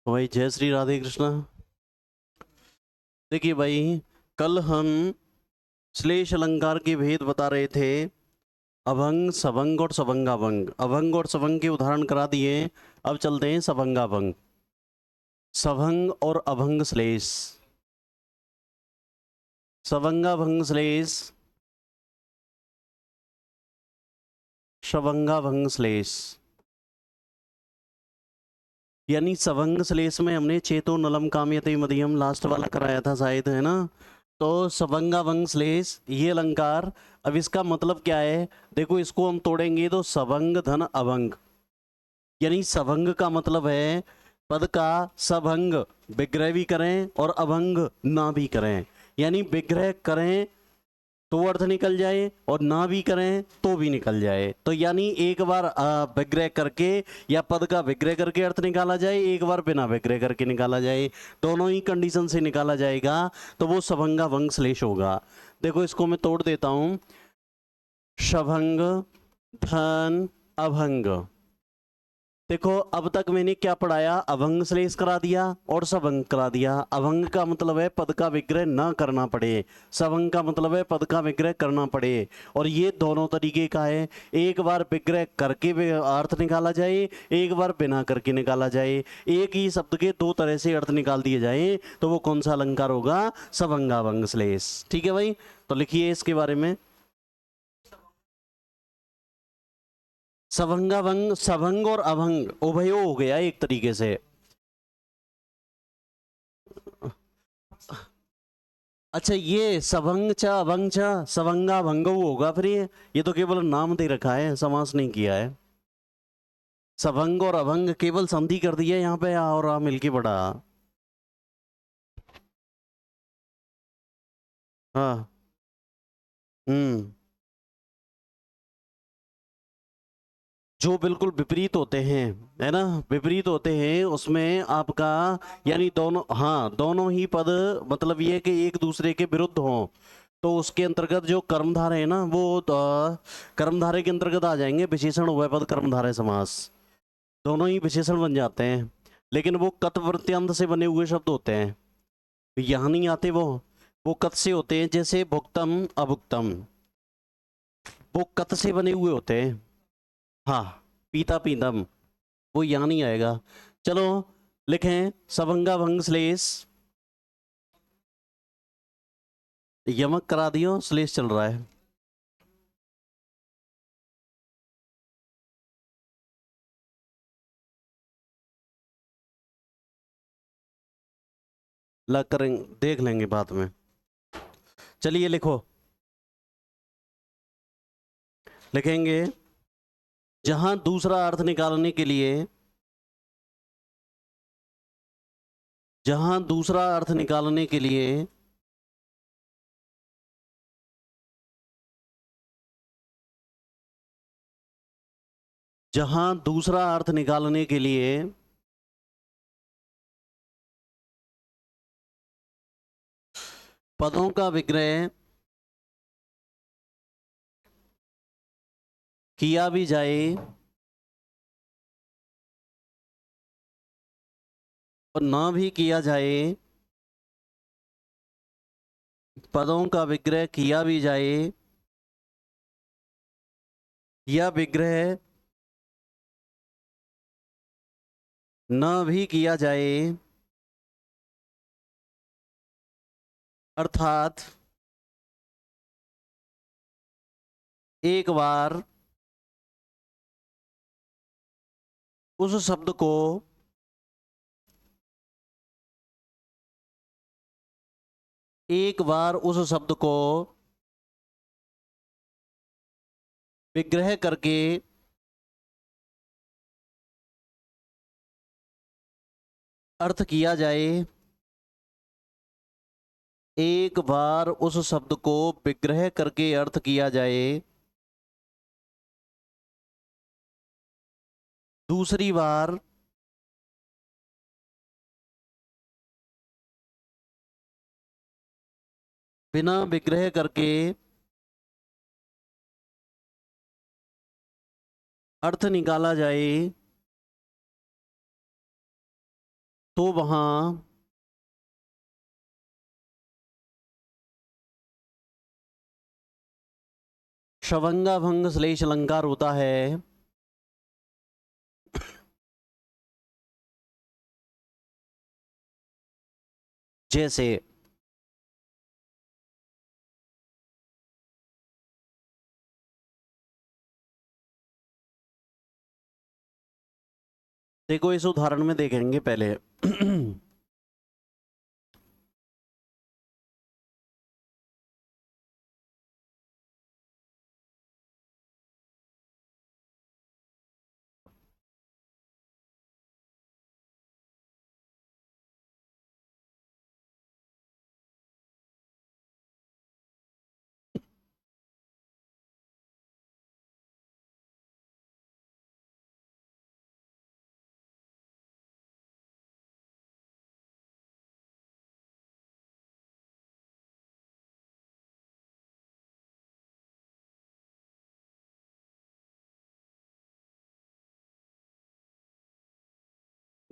तो भाई जय श्री राधे कृष्णा। देखिए भाई, कल हम श्लेष अलंकार के भेद बता रहे थे। अभंग, सभंग और सभंगाभंग। अभंग और सभंग के उदाहरण करा दिए। अब चलते हैं सभंगाभंग। सभंग और अभंग श्लेष। सभंगाभंग श्लेष, सभंगाभंग श्लेष। यानी सभंग श्लेष में हमने चेतो नलम कामयते मधियम लास्ट वाला कराया था शायद, है ना। तो सभंगाभंग श्लेष ये अलंकार। अब इसका मतलब क्या है, देखो इसको हम तोड़ेंगे तो सभंग धन अभंग। यानी सभंग का मतलब है पद का सभंग, विग्रह भी करें और अभंग ना भी करें। यानी विग्रह करें तो अर्थ निकल जाए और ना भी करें तो भी निकल जाए। तो यानी एक बार विग्रह करके या पद का विग्रह करके अर्थ निकाला जाए, एक बार बिना विग्रह करके निकाला जाए। दोनों ही कंडीशन से निकाला जाएगा तो वो सभंगाभंग श्लेष होगा। देखो इसको मैं तोड़ देता हूं। सभंग धन अभंग। देखो अब तक मैंने क्या पढ़ाया, अभंग श्लेष करा दिया और सभंग करा दिया। अभंग का मतलब है पद का विग्रह ना करना पड़े, सभंग का मतलब है पद का विग्रह करना पड़े। और ये दोनों तरीके का है, एक बार विग्रह करके अर्थ निकाला जाए, एक बार बिना करके निकाला जाए। एक ही शब्द के दो तरह से अर्थ निकाल दिए जाए तो वो कौन सा अलंकार होगा, सभंगाभंग श्लेष। ठीक है भाई, तो लिखिए इसके बारे में। सभंगाभंग, सभंग और अभंग उभयो हो गया एक तरीके से। अच्छा, ये सभंग च अभंग च सभंगा भंग होगा फिर। ये तो केवल नाम दे रखा है, समास नहीं किया है। सभंग और अभंग केवल संधि कर दी है यहाँ पे, आ और आ मिलके पड़ा। हाँ। हम्म। जो बिल्कुल विपरीत होते हैं, है ना, विपरीत होते हैं उसमें आपका, यानी दोनों, हाँ दोनों ही पद, मतलब ये कि एक दूसरे के विरुद्ध हों तो उसके अंतर्गत जो कर्मधारय है ना वो कर्मधारय के अंतर्गत आ जाएंगे। विशेषण उभय पद कर्मधारय समास, दोनों ही विशेषण बन जाते हैं। लेकिन वो कत प्रत्यंत से बने हुए शब्द होते हैं, यहाँ नहीं आते वो कत से होते हैं। जैसे भुक्तम अभुक्तम, वो कत से बने हुए होते हैं। हाँ, पीता पीतम, वो यहाँ नहीं आएगा। चलो लिखें सभंगाभंग श्लेष। यमक करा दियो, श्लेष चल रहा है। ला करेंगे, देख लेंगे बाद में। चलिए लिखो, लिखेंगे जहां दूसरा अर्थ निकालने के लिए, जहां दूसरा अर्थ निकालने के लिए जहां दूसरा अर्थ निकालने के लिए पदों का विग्रह किया भी जाए और ना भी किया जाए, पदों का विग्रह किया भी जाए या विग्रह न भी किया जाए, अर्थात एक बार उस शब्द को एक बार उस शब्द को विग्रह करके अर्थ किया जाए, एक बार उस शब्द को विग्रह करके अर्थ किया जाए, दूसरी बार बिना विग्रह करके अर्थ निकाला जाए, तो वहां शवंगा भंग श्लेष अलंकार होता है जैसे देखो इस उदाहरण में देखेंगे पहले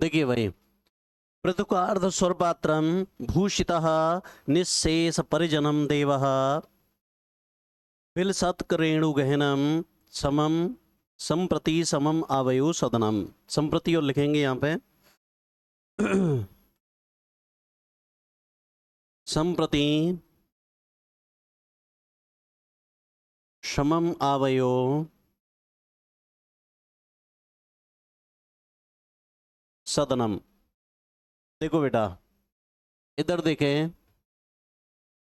देखिए भाई, पृथुकार्ध स्वरपात्रम भूषितः निःशेष परिजनम देवः बिलसत्करेणु गहनम समम संप्रति समम आवयु सदनम। संप्रति और लिखेंगे यहाँ पे संप्रति समम आवयो सदनम। देखो बेटा, इधर देखें,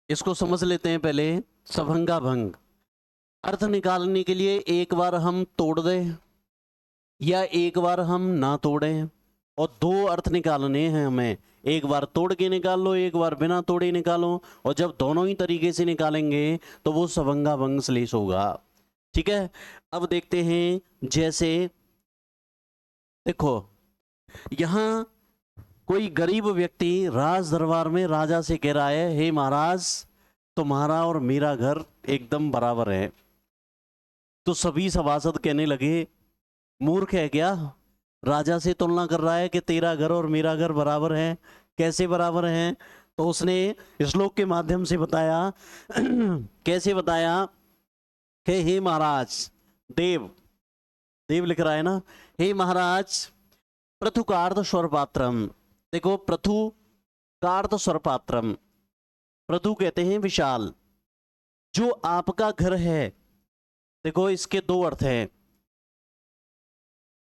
इसको समझ लेते हैं पहले। सभंगा भंग अर्थ निकालने के लिए एक बार हम तोड़ दें या एक बार हम ना तोड़ें, और दो अर्थ निकालने हैं हमें। एक बार तोड़ के निकाल लो, एक बार बिना तोड़े निकालो, और जब दोनों ही तरीके से निकालेंगे तो वो सभंगा भंग श्लेष होगा। ठीक है, अब देखते हैं। जैसे देखो, यहां कोई गरीब व्यक्ति राज दरबार में राजा से कह रहा है, हे महाराज, तुम्हारा और मेरा घर एकदम बराबर है। तो सभी सभासद कहने लगे, मूर्ख है क्या, राजा से तुलना कर रहा है कि तेरा घर और मेरा घर बराबर है, कैसे बराबर है। तो उसने श्लोक के माध्यम से बताया कैसे बताया कि हे महाराज, देव देव लिख रहा है ना, हे महाराज, पृथुकार्ध स्वरपात्रम। देखो, पृथु कार्ध स्वरपात्रम, पृथु कहते हैं विशाल, जो आपका घर है। देखो, इसके दो अर्थ हैं।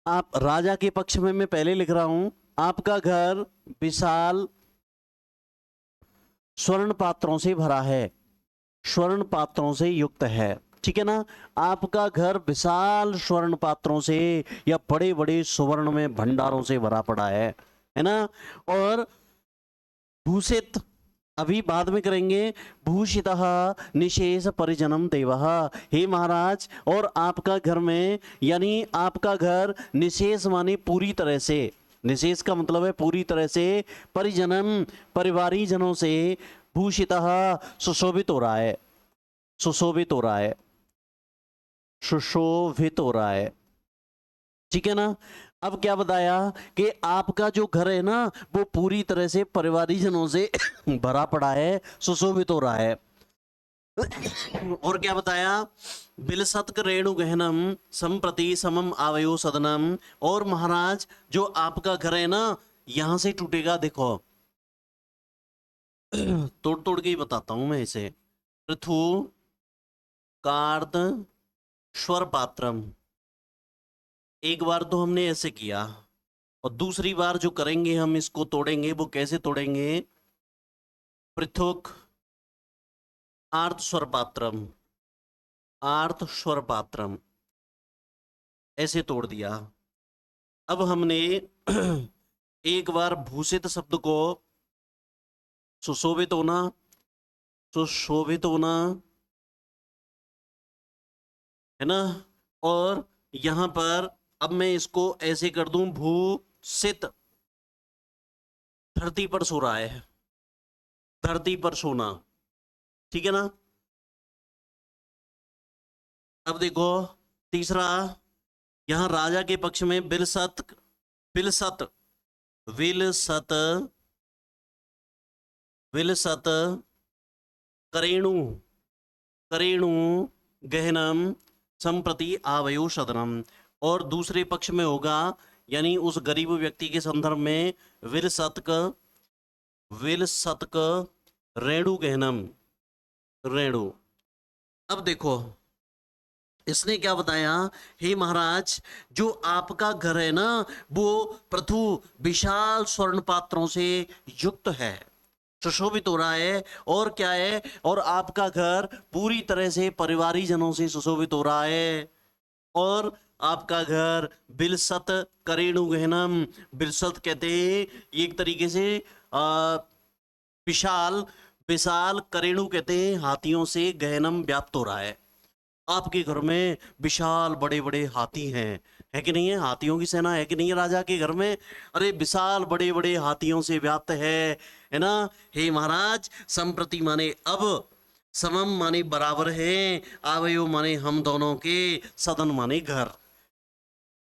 आप राजा के पक्ष में मैं पहले लिख रहा हूं, आपका घर विशाल स्वर्ण पात्रों से भरा है, स्वर्ण पात्रों से युक्त है। ठीक है ना, आपका घर विशाल स्वर्ण पात्रों से या बड़े बड़े सुवर्ण में भंडारों से भरा पड़ा है ना। और भूषित, अभी बाद में करेंगे, भूषितः निशेष परिजनम देवः। हे महाराज, और आपका घर में, यानी आपका घर निशेष माने पूरी तरह से, निशेष का मतलब है पूरी तरह से, परिजनम परिवारी जनों से, भूषितः सुशोभित हो रहा है, सुशोभित हो रहा है, सुशोभित हो रहा है। ठीक है ना। अब क्या बताया कि आपका जो घर है ना, वो पूरी तरह से परिवारी जनों से भरा पड़ा है, सुशोभित हो रहा है। और क्या बताया, बिलसत्क रेणु गहनम संप्रति समम आवयो सदनम। और महाराज, जो आपका घर है ना, यहां से टूटेगा। देखो, तोड़ तोड़ के ही बताता हूं मैं इसे। पृथु कार्द स्वर पात्रम, एक बार तो हमने ऐसे किया, और दूसरी बार जो करेंगे हम इसको तोड़ेंगे, वो कैसे तोड़ेंगे, पृथुक आर्थ स्वर पात्रम, आर्थ स्वर पात्रम, ऐसे तोड़ दिया। अब हमने एक बार भूषित शब्द को, सुशोभित होना, सुशोभित होना, है ना। और यहां पर अब मैं इसको ऐसे कर दूं, भूषित, धरती पर सो रहा है, धरती पर सोना। ठीक है ना। अब देखो तीसरा, यहां राजा के पक्ष में बिलसत, बिलसत विलसत विलसत करेणु करेणु गहनम संप्रति आवयो सदनम। और दूसरे पक्ष में होगा, यानी उस गरीब व्यक्ति के संदर्भ में, विलसतक रेणु गहनम रेणु। अब देखो इसने क्या बताया, हे महाराज जो आपका घर है ना वो प्रथु विशाल स्वर्ण पात्रों से युक्त है, सुशोभित हो रहा है। और क्या है, और आपका घर पूरी तरह से परिवारी जनों से सुशोभित हो रहा है। और आपका घर बिलसत करेणु गहनम, बिलसत कहते हैं एक तरीके से विशाल, विशाल करेणु कहते हैं हाथियों से, गहनम व्याप्त हो रहा है। आपके घर में विशाल बड़े बड़े हाथी हैं, है कि नहीं है? हाथियों की सेना है कि नहीं है राजा के घर में? अरे विशाल बड़े बड़े हाथियों से व्याप्त है ना। हे महाराज संप्रति माने अब, समम माने बराबर है, आवयो माने हम दोनों के, सदन माने घर।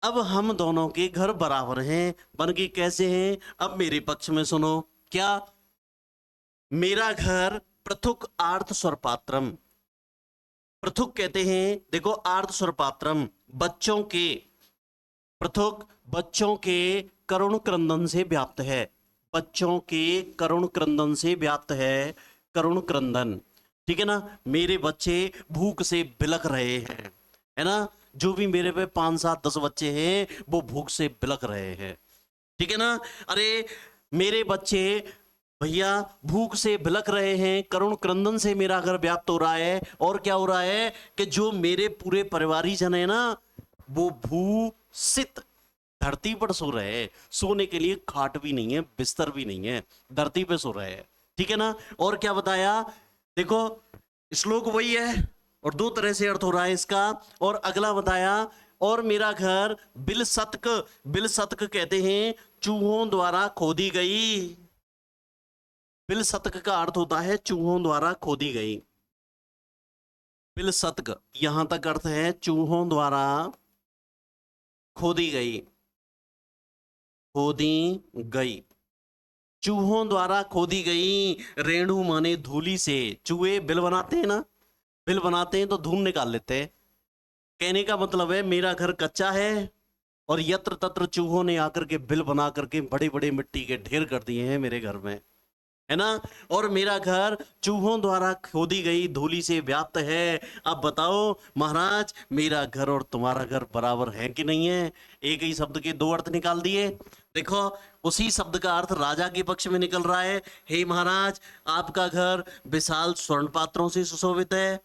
अब हम दोनों के घर बराबर हैं, बन के कैसे हैं? अब मेरे पक्ष में सुनो, क्या? मेरा घर पृथुक आर्थ स्वरपात्रम, पृथुक कहते हैं देखो आर्थ स्वरपात्रम, बच्चों के, पृथुक बच्चों के करुण क्रंदन से व्याप्त है, बच्चों के करुण क्रंदन से व्याप्त है, करुण क्रंदन, ठीक है ना। मेरे बच्चे भूख से बिलख रहे हैं, है ना। जो भी मेरे पे 5 7 10 बच्चे हैं वो भूख से बिलख रहे हैं, ठीक है ना। अरे मेरे बच्चे भैया भूख से बिलख रहे हैं, करुण क्रंदन से मेरा घर व्याप्त हो रहा है। और क्या हो रहा है कि जो मेरे पूरे परिवारी जन है ना वो भूसित, धरती पर सो रहे हैं, सोने के लिए खाट भी नहीं है, बिस्तर भी नहीं है, धरती पे सो रहे हैं, ठीक है ना। और क्या बताया, देखो श्लोक वही है और 2 तरह से अर्थ हो रहा है इसका। और अगला बताया, और मेरा घर बिलसतक, बिलसतक कहते हैं चूहों द्वारा खोदी गई, बिलसतक का अर्थ होता है चूहों द्वारा खोदी गई, बिलसतक यहां तक अर्थ है चूहों द्वारा खोदी गई, खोदी गई, चूहों द्वारा खोदी गई। रेणु माने धूली से, चूहे बिल बनाते हैं ना, बिल बनाते हैं तो धूल निकाल लेते हैं। कहने का मतलब है मेरा घर कच्चा है और यत्र तत्र चूहों ने आकर के बिल बना करके बड़े बड़े मिट्टी के ढेर कर दिए हैं मेरे घर में, है ना। और मेरा घर चूहों द्वारा खोदी गई धूली से व्याप्त है। अब बताओ महाराज मेरा घर और तुम्हारा घर बराबर है कि नहीं है? एक ही शब्द के 2 अर्थ निकाल दिए। देखो उसी शब्द का अर्थ राजा के पक्ष में निकल रहा है, हे महाराज आपका घर विशाल स्वर्ण पात्रों से सुशोभित है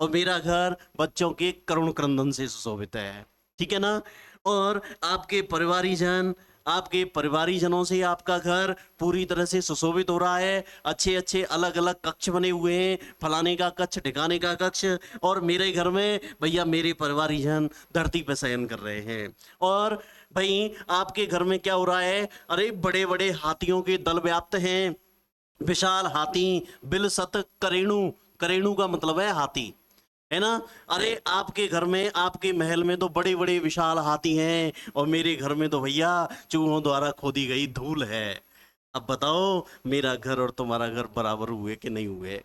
और मेरा घर बच्चों के करुण क्रंदन से सुशोभित है, ठीक है ना। और आपके परिवारी जन, आपके परिवारी जनों से आपका घर पूरी तरह से सुशोभित हो रहा है, अच्छे अच्छे अलग अलग कक्ष बने हुए हैं, फलाने का कक्ष ठिकाने का कक्ष। और मेरे घर में भैया मेरे परिवारी जन धरती पर शयन कर रहे हैं। और भाई आपके घर में क्या हो रहा है, अरे बड़े बड़े हाथियों के दल व्याप्त हैं, विशाल हाथी, बिलसत करेणु, करेणु का मतलब है हाथी, है ना। अरे आपके घर में, आपके महल में तो बड़े बड़े विशाल हाथी हैं और मेरे घर में तो भैया चूहों द्वारा खोदी गई धूल है। अब बताओ मेरा घर और तुम्हारा घर बराबर हुए कि नहीं हुए?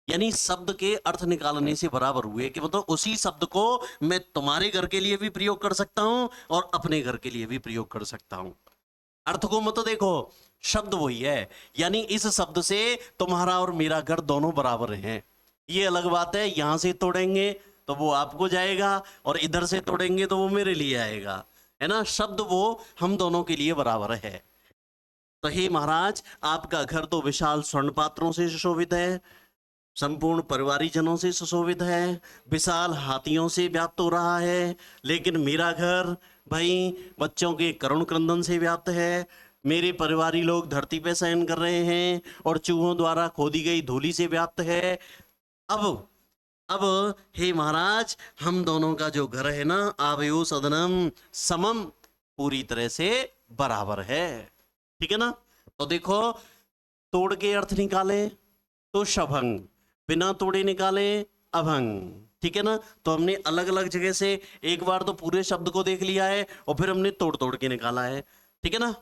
यानी शब्द के अर्थ निकालने से बराबर हुए कि मतलब उसी शब्द को मैं तुम्हारे घर के लिए भी प्रयोग कर सकता हूं और अपने घर के लिए भी प्रयोग कर सकता हूं। अर्थ को मत देखो, शब्द वही है। यानी इस शब्द से तुम्हारा और मेरा घर दोनों बराबर हैं। ये अलग बात है, यहां से तोड़ेंगे तो वो आपको जाएगा और इधर से तोड़ेंगे तो वो मेरे लिए आएगा, है ना। शब्द वो हम दोनों के लिए बराबर है। तो हे महाराज आपका घर तो विशाल स्वर्ण पात्रों से सुशोभित है, संपूर्ण परिवारी जनों से सुशोभित है, विशाल हाथियों से व्याप्त हो रहा है। लेकिन मेरा घर भाई बच्चों के करुण क्रंदन से व्याप्त है, मेरे परिवारी लोग धरती पे शयन कर रहे हैं और चूहों द्वारा खोदी गई धूली से व्याप्त है। अब हे महाराज हम दोनों का जो घर है ना आवयो सदनम समम, पूरी तरह से बराबर है, ठीक है ना। तो देखो तोड़ के अर्थ निकाले तो शभंग, बिना तोड़े निकाले अभंग, ठीक है ना। तो हमने अलग अलग जगह से एक बार तो पूरे शब्द को देख लिया है और फिर हमने तोड़ तोड़ के निकाला है, ठीक है ना।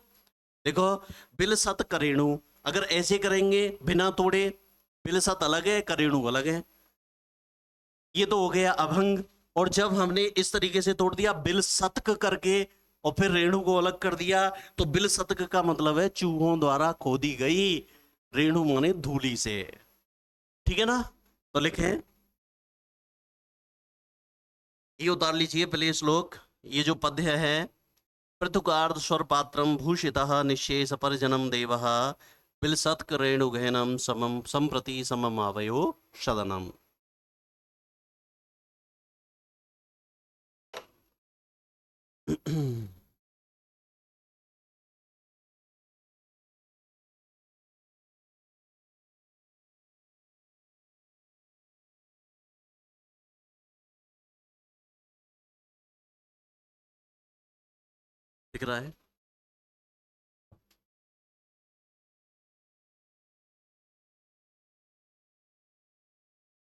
देखो, बिल सत करेणु, अगर ऐसे करेंगे बिना तोड़े, बिल सत अलग है, करेणु अलग है, ये तो हो गया अभंग। और जब हमने इस तरीके से तोड़ दिया बिल सतक करके और फिर रेणु को अलग कर दिया, तो बिल सतक का मतलब है चूहों द्वारा खोदी गई, रेणु माने धूली से। ठीक है ना? तो लिखें, ये उतार लीजिए पहले श्लोक। ये जो पद्य है, पृथुकार्ध स्वर पात्रम भूषितः निशेष परिजनम देवः बिलसत्क रेणुगहनम समम संप्रति समम आवयो सदनम। दिख रहा है?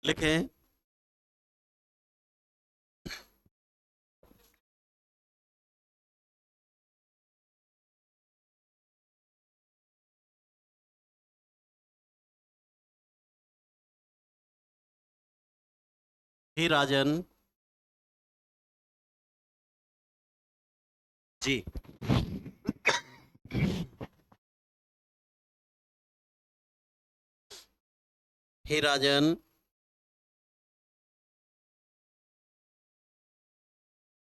लिखें, हे राजन जी, हे राजन,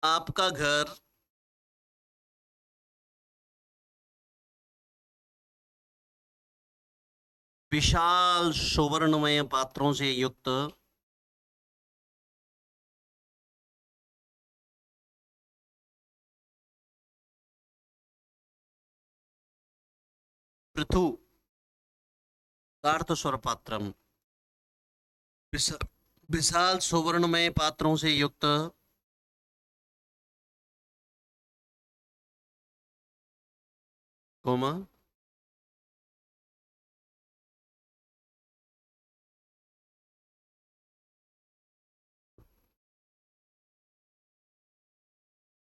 आपका घर विशाल सुवर्णमय पात्रों से युक्त पृथु कार्त स्वर पात्रम, विशाल सुवर्णमय पात्रों से युक्त कोमा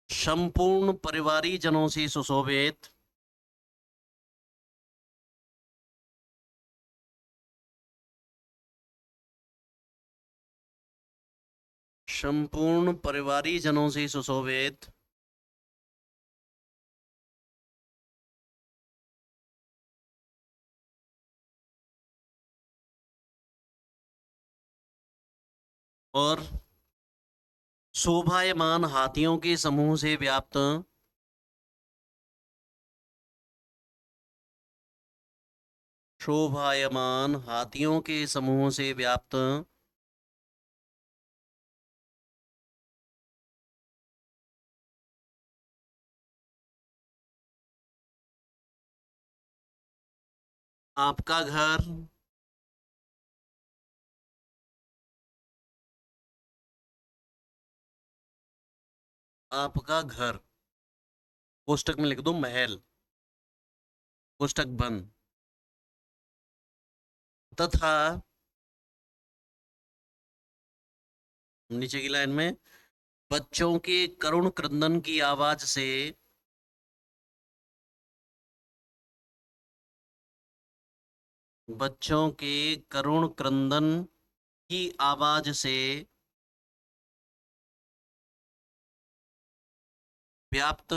संपूर्ण परिवारी जनों से सुशोभित संपूर्ण परिवारी जनों से सुशोभित और शोभायमान हाथियों के समूह से व्याप्त शोभायमान हाथियों के समूह से व्याप्त आपका घर आपका घर कोष्टक में लिख दो महल, कोष्टक बंद, तथा नीचे की लाइन में बच्चों के करुण क्रंदन की आवाज से बच्चों के करुण क्रंदन की आवाज से व्याप्त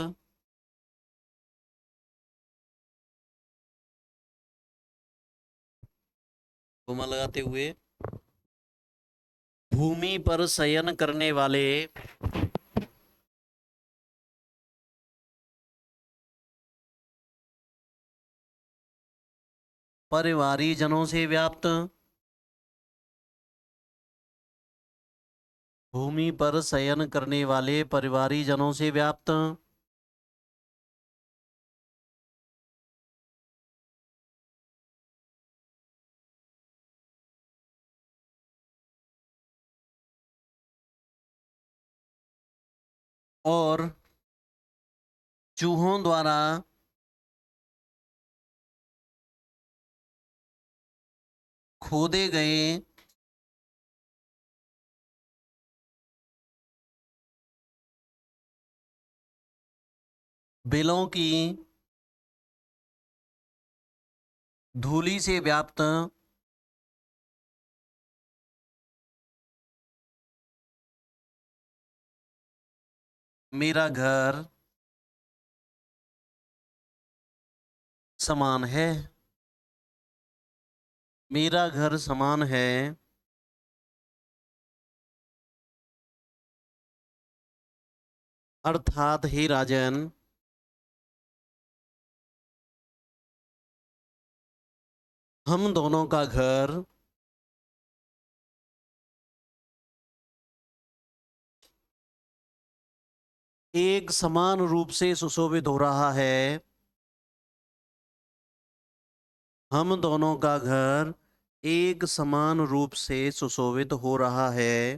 कोमा लगाते हुए भूमि पर शयन करने वाले परिवारी जनों से व्याप्त भूमि पर शयन करने वाले परिवारी जनों से व्याप्त और चूहों द्वारा खोदे गए बिलों की धूलि से व्याप्त मेरा घर समान है। मेरा घर समान है, अर्थात हे राजन, हम दोनों का घर एक समान रूप से सुशोभित हो रहा है। हम दोनों का घर एक समान रूप से सुशोभित हो रहा है।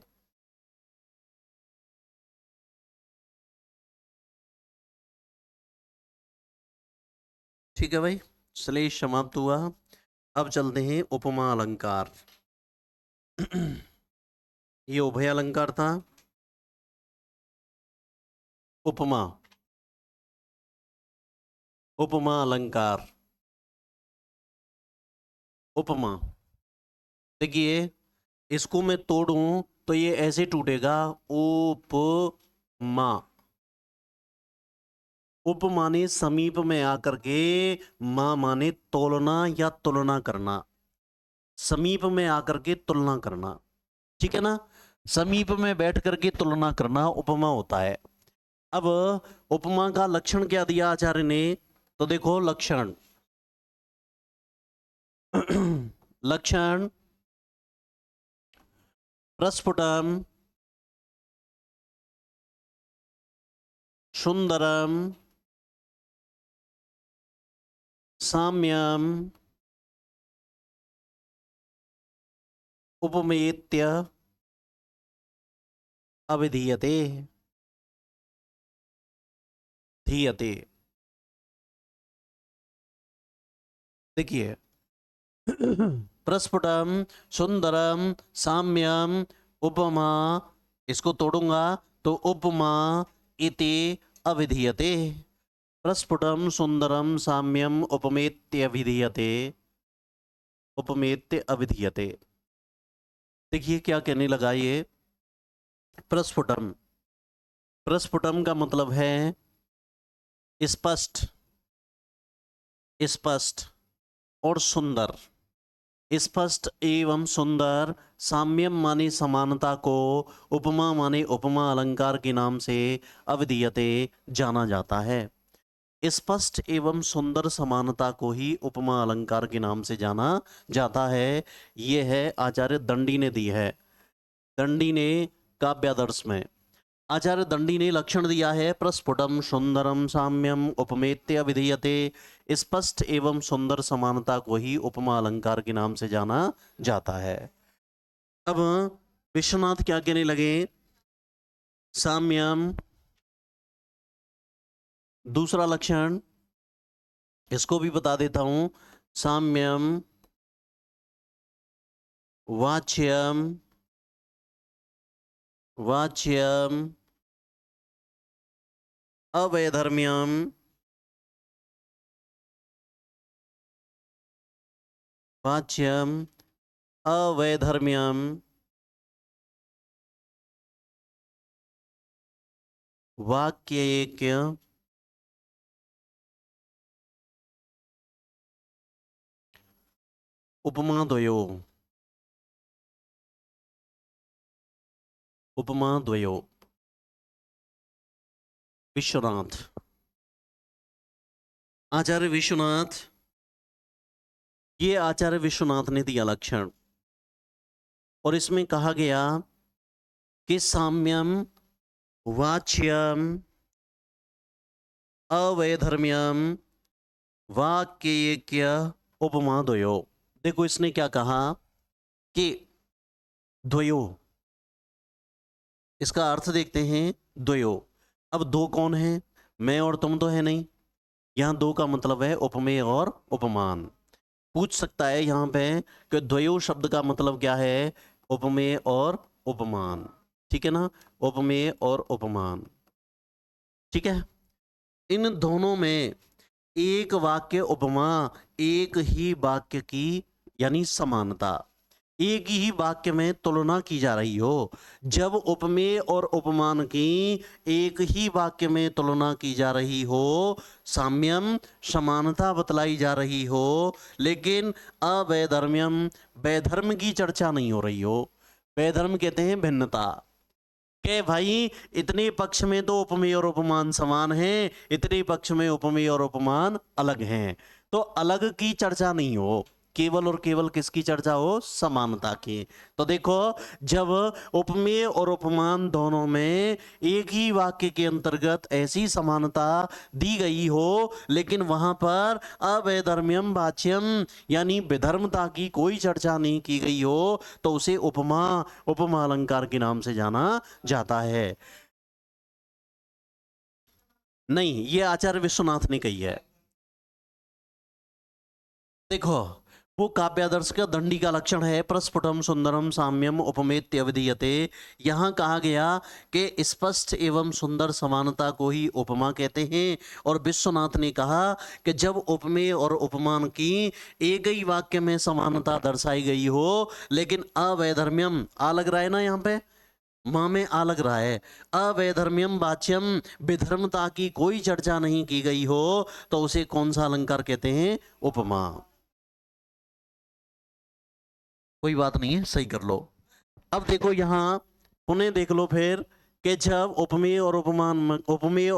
ठीक है भाई, श्लेष समाप्त हुआ। अब चलते हैं उपमा अलंकार। ये उभय अलंकार था। उपमा, उपमा अलंकार, उपमा। देखिए, इसको मैं तोड़ूं तो ये ऐसे टूटेगा, उपमा। उप माने समीप में आकर के, मां माने तोलना या तुलना करना, समीप में आकर के तुलना करना। ठीक है ना, समीप में बैठ करके तुलना करना उपमा होता है। अब उपमा का लक्षण क्या दिया आचार्य ने, तो देखो लक्षण लक्षण प्रस्फुटम सुंदरम साम्यम उपमेत्य अविधीयते। धीयते। देखिए, प्रस्फुटम सुंदरम साम्यम उपमा, इसको तोड़ूंगा तो उपमा इति अविधीयते। प्रस्फुटम सुंदरम साम्यम उपमेत्य विधीयते, उपमेत्य अविधीयते। देखिए क्या कहने लगा ये, प्रस्फुटम, प्रस्फुटम का मतलब है स्पष्ट, स्पष्ट और सुंदर। स्पष्ट एवं सुंदर, साम्यम माने समानता को, उपमा माने उपमा अलंकार के नाम से अविधीयते जाना जाता है। स्पष्ट एवं सुंदर समानता को ही उपमा अलंकार के नाम से जाना जाता है। यह है आचार्य दंडी ने दी है, दंडी ने काव्यादर्श में। आचार्य दंडी ने लक्षण दिया है, प्रस्फुटम सुंदरम साम्यम उपमेत्य विधीयते। स्पष्ट एवं सुंदर समानता को ही उपमा अलंकार के नाम से जाना जाता है। अब विश्वनाथ क्या कहने लगे, साम्यम, दूसरा लक्षण इसको भी बता देता हूं, साम्यम वाच्यम, वाच्यम अवैधर्म्यम, वाच्यम अवैधर्म्यम वाक्यैक्य उपमाद्वयो, उपमाद्वयो। विश्वनाथ, आचार्य विश्वनाथ, ये आचार्य विश्वनाथ ने दिया लक्षण, और इसमें कहा गया कि साम्यम वाच्यम अवैधर्म्यम वाक्यैक्य उपमाद्वयो। देखो इसने क्या कहा कि द्वयो, इसका अर्थ देखते हैं, द्वयो। अब दो कौन है, मैं और तुम तो है नहीं, यहां दो का मतलब है उपमेय और उपमान। पूछ सकता है यहां पे कि द्वयो शब्द का मतलब क्या है, उपमेय और उपमान। ठीक है ना, उपमेय और उपमान। ठीक है, इन दोनों में एक वाक्य उपमा, एक ही वाक्य की यानी समानता, एक ही वाक्य में तुलना की जा रही हो। जब उपमेय और उपमान की एक ही वाक्य में तुलना की जा रही हो, साम्यम समानता बतलाई जा रही हो, लेकिन अवैधर्म्यम वैधर्म की चर्चा नहीं हो रही हो। वैधर्म कहते हैं भिन्नता, के भाई इतने पक्ष में तो उपमेय और उपमान समान हैं, इतने पक्ष में उपमेय और उपमान अलग हैं। तो अलग की चर्चा नहीं हो, केवल और केवल किसकी चर्चा हो? समानता की। तो देखो, जब उपमेय और उपमान दोनों में एक ही वाक्य के अंतर्गत ऐसी समानता दी गई हो, लेकिन वहां पर अवैधर्म्यम वाच्यम यानी विधर्मता की कोई चर्चा नहीं की गई हो, तो उसे उपमा उपमा अलंकार के नाम से जाना जाता है। नहीं, ये आचार्य विश्वनाथ ने कही है। देखो, वो काव्यादर्श का दंडी का लक्षण है, प्रस्फुटम सुंदरम साम्यम उपमेत्य अविधीयते। यहां कहा गया कि स्पष्ट एवं सुंदर समानता को ही उपमा कहते हैं, और विश्वनाथ ने कहा कि जब उपमेय और उपमान की एक ही वाक्य में समानता दर्शाई गई हो, लेकिन अवैधर्म्यम आ लग रहा है ना, यहाँ पे माँ में आ लग रहा है, अवैधर्म्यम वाच्यम विधर्मता की कोई चर्चा नहीं की गई हो, तो उसे कौन सा अलंकार कहते हैं? उपमा। कोई बात नहीं है, सही कर लो। अब देखो यहां पुनः देख लो फिर, कि जब उपमेय और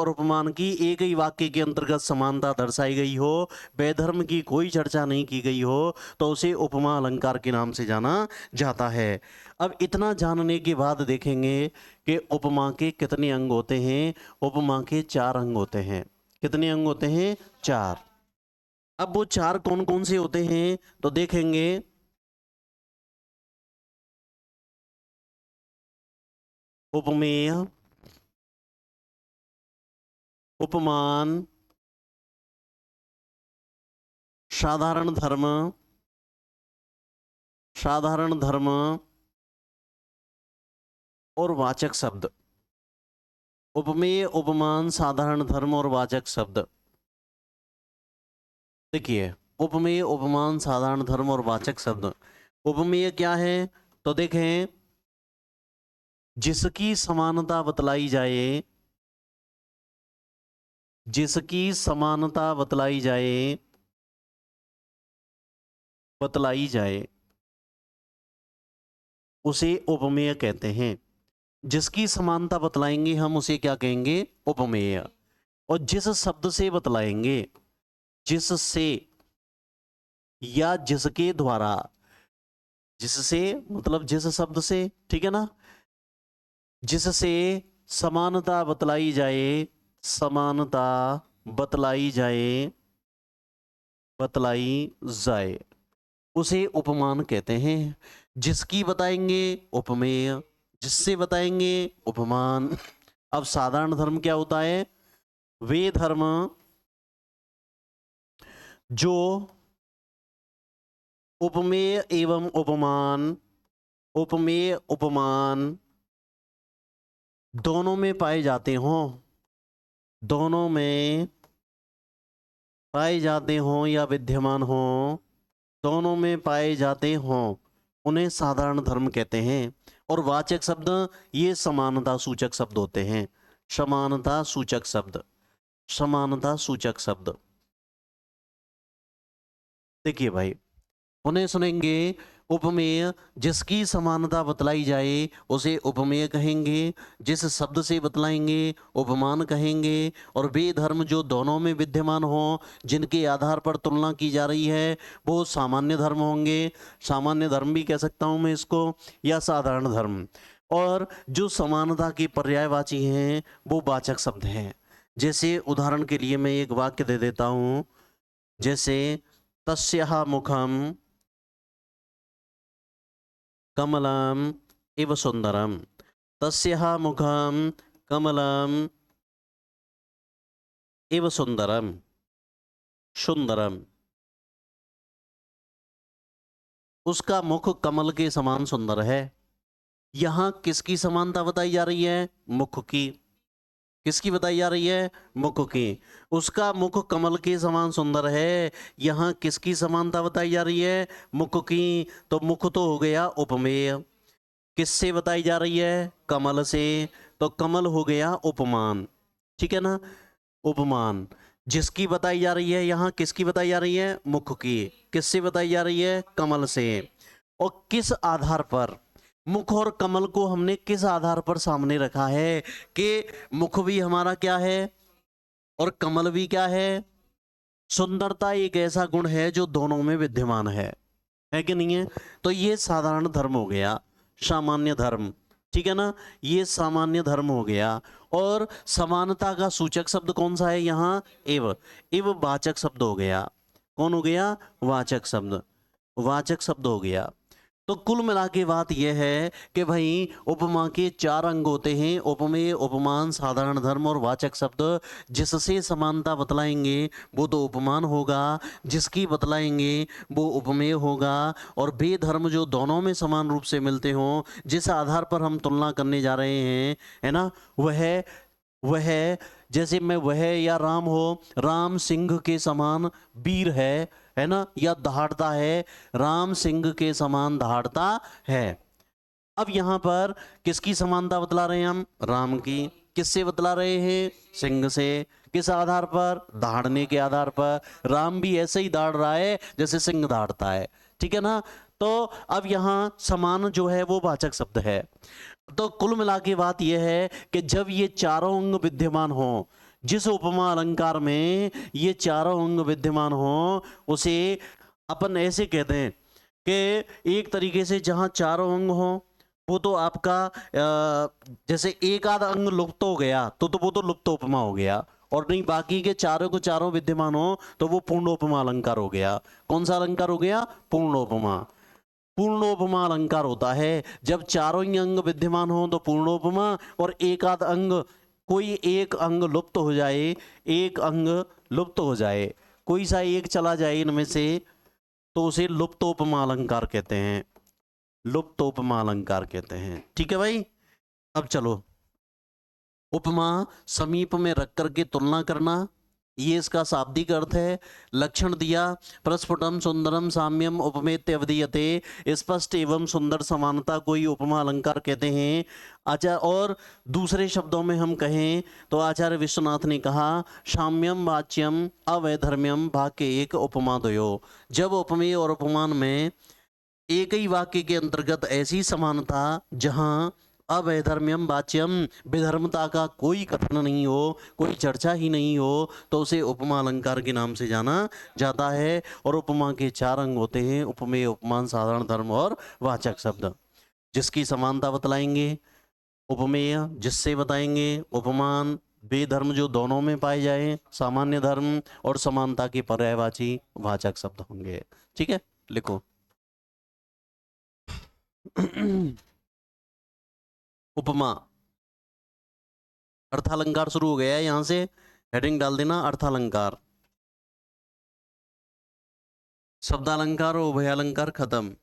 उपमान की एक ही वाक्य के अंतर्गत समानता दर्शाई गई हो, वैधर्म की कोई चर्चा नहीं की गई हो, तो उसे उपमा अलंकार के नाम से जाना जाता है। अब इतना जानने के बाद देखेंगे कि उपमा के कितने अंग होते हैं। उपमा के 4 अंग होते हैं। कितने अंग होते हैं? 4। अब वो 4 कौन कौन से होते हैं तो देखेंगे। उपमेय, उपमान, साधारण धर्म, साधारण धर्म और वाचक शब्द। उपमेय, उपमान, साधारण धर्म और वाचक शब्द। देखिए, उपमेय, उपमान, साधारण धर्म और वाचक शब्द। उपमेय क्या है तो देखें, जिसकी समानता बतलाई जाए, जिसकी समानता बतलाई जाए, बतलाई जाए उसे उपमेय कहते हैं। जिसकी समानता बतलाएंगे हम उसे क्या कहेंगे? उपमेय। और जिस शब्द से बतलाएंगे, जिससे या जिसके द्वारा, जिससे मतलब जिस शब्द से, ठीक है ना, जिससे समानता बतलाई जाए, समानता बतलाई जाए, बतलाई जाए उसे उपमान कहते हैं। जिसकी बताएंगे उपमेय, जिससे बताएंगे उपमान। अब साधारण धर्म क्या होता है? वे धर्म जो उपमेय एवं उपमान, उपमेय उपमान दोनों में पाए जाते हों, दोनों में पाए जाते हों या विद्यमान हों, दोनों में पाए जाते हों, उन्हें साधारण धर्म कहते हैं। और वाचक शब्द ये समानता सूचक शब्द होते हैं। समानता सूचक शब्द, समानता सूचक शब्द। देखिए भाई, उन्हें सुनेंगे। उपमेय, जिसकी समानता बतलाई जाए उसे उपमेय कहेंगे, जिस शब्द से बतलाएंगे उपमान कहेंगे। और वे धर्म जो दोनों में विद्यमान हो, जिनके आधार पर तुलना की जा रही है, वो सामान्य धर्म होंगे। सामान्य धर्म भी कह सकता हूँ मैं इसको, या साधारण धर्म। और जो समानता की पर्यायवाची हैं वो वाचक शब्द हैं। जैसे उदाहरण के लिए मैं एक वाक्य दे देता हूँ, जैसे तस्याः मुखम कमलम इव सुंदरम। तस्याः मुखम कमलम इव सुंदरम, सुंदरम। उसका मुख कमल के समान सुंदर है। यहां किसकी समानता बताई जा रही है? मुख की। किसकी बताई जा रही है? मुख की। उसका मुख कमल के समान सुंदर है। यहाँ किसकी समानता बताई जा रही है? मुख की। तो मुख तो हो गया उपमेय। किससे बताई जा रही है? कमल से। तो कमल हो गया उपमान। ठीक है ना? उपमान। जिसकी बताई जा रही है यहाँ, किसकी बताई जा रही है? मुख की। किससे बताई जा रही है? कमल से। और किस आधार पर? मुख और कमल को हमने किस आधार पर सामने रखा है कि मुख भी हमारा क्या है और कमल भी क्या है? सुंदरता एक ऐसा गुण है जो दोनों में विद्यमान है कि नहीं है? तो ये साधारण धर्म हो गया, सामान्य धर्म। ठीक है ना? ये सामान्य धर्म हो गया। और समानता का सूचक शब्द कौन सा है यहाँ? एव। एव वाचक शब्द हो गया। कौन हो गया? वाचक शब्द। वाचक शब्द हो गया। तो कुल मिला के बात यह है कि भाई उपमा के 4 अंग होते हैं: उपमेय, उपमान, साधारण धर्म और वाचक शब्द। जिससे समानता बतलाएंगे वो तो उपमान होगा, जिसकी बतलाएंगे वो उपमेय होगा। और वे धर्म जो दोनों में समान रूप से मिलते हों, जिस आधार पर हम तुलना करने जा रहे हैं, है ना, वह जैसे मैं वह या राम हो, राम सिंह के समान वीर है ना, या दहाड़ता है, राम सिंह के समान दहाड़ता है। अब यहां पर किसकी समानता बतला रहे हैं हम? राम की। किससे बतला रहे हैं? सिंह से। किस आधार पर? दहाड़ने के आधार पर। राम भी ऐसे ही दहाड़ रहा है जैसे सिंह दहाड़ता है। ठीक है ना? तो अब यहां समान जो है वो वाचक शब्द है। तो कुल मिला के बात यह है कि जब ये चारों अंग विद्यमान हो, जिस उपमा अलंकार में ये चारों अंग विद्यमान हो, उसे अपन ऐसे कहते हैं कि एक तरीके से जहां चारों अंग हो वो तो आपका जैसे एक आध अंग लुप्त हो गया तो वो तो लुप्त उपमा हो गया। और नहीं, बाकी के चारों को चारों विद्यमान हो तो वो पूर्णोपमा अलंकार हो गया। कौन सा अलंकार हो गया? पूर्णोपमा। पूर्णोपमा अलंकार होता है जब चारों ही अंग विद्यमान हो तो पूर्णोपमा। और एक आध अंग, कोई एक अंग लुप्त हो जाए, एक अंग लुप्त हो जाए, कोई सा एक चला जाए इनमें से, तो उसे लुप्तोपमा अलंकार कहते हैं। लुप्तोपमा अलंकार कहते हैं। ठीक है भाई? अब चलो, उपमा समीप में रख करके तुलना करना, ये इसका शाब्दिक अर्थ है। लक्षण दिया: प्रस्फुटम सुंदरम साम्यम उपमेत्य अवधीयते। स्पष्ट एवं सुंदर समानता को ही उपमा अलंकार कहते हैं। आचार्य, और दूसरे शब्दों में हम कहें तो आचार्य विश्वनाथ ने कहा, साम्यम वाच्यम अवैधर्म्यम वाक्य एक उपमादयो। जब उपमेय और उपमान में एक ही वाक्य के अंतर्गत ऐसी समानता जहां अवैधर्म्यम वाच्यम, विधर्मता का कोई कथन नहीं हो, कोई चर्चा ही नहीं हो, तो उसे उपमा अलंकार के नाम से जाना जाता है। और उपमा के 4 अंग होते हैं: उपमेय, उपमान, साधारण धर्म और वाचक शब्द। जिसकी समानता बतलाएंगे उपमेय, जिससे बताएंगे उपमान। वे धर्म जो दोनों में पाए जाए, सामान्य धर्म, और समानता के पर्यायवाची वाचक शब्द होंगे। ठीक है? लिखो। उपमा। अर्थालंकार शुरू हो गया है, यहां से हेडिंग डाल देना अर्थालंकार। शब्दालंकार और उभयालंकार खत्म।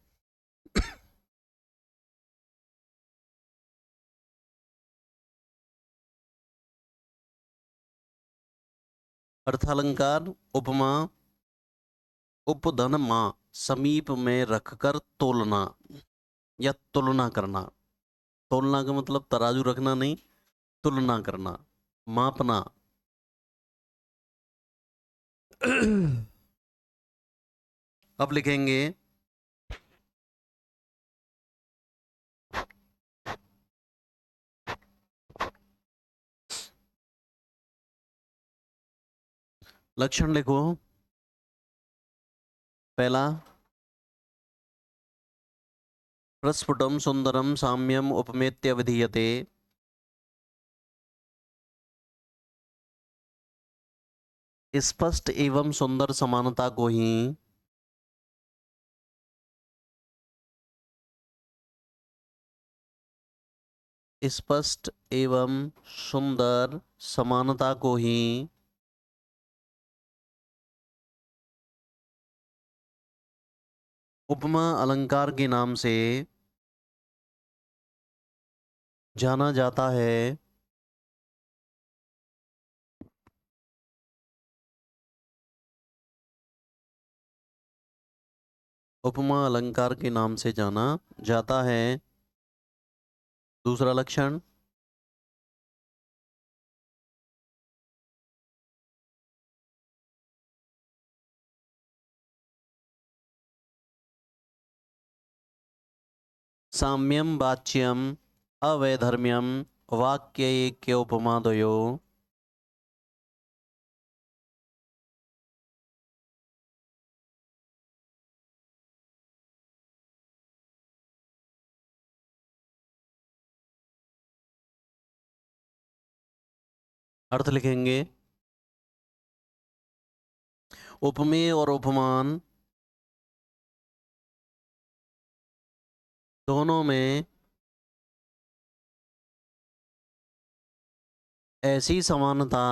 अर्थालंकार: उपमा, उपधन मां, समीप में रखकर तोलना या तुलना करना। तोलना का मतलब तराजू रखना नहीं, तुलना करना, मापना। अब लिखेंगे लक्षण। लिखो पहला: प्रस्फुटम सुंदरम साम्यम उपमेत्य विधीयते। स्पष्ट एवं सुंदर समानता को ही स्पष्ट एवं सुंदर समानता को ही उपमा अलंकार के नाम से जाना जाता है। उपमा अलंकार के नाम से जाना जाता है। दूसरा लक्षण, साम्यम वाच्यम अवैधर्म्यम वाक्य ऐक्य उपमादयो। अर्थ लिखेंगे, उपमेय और उपमान दोनों में ऐसी समानता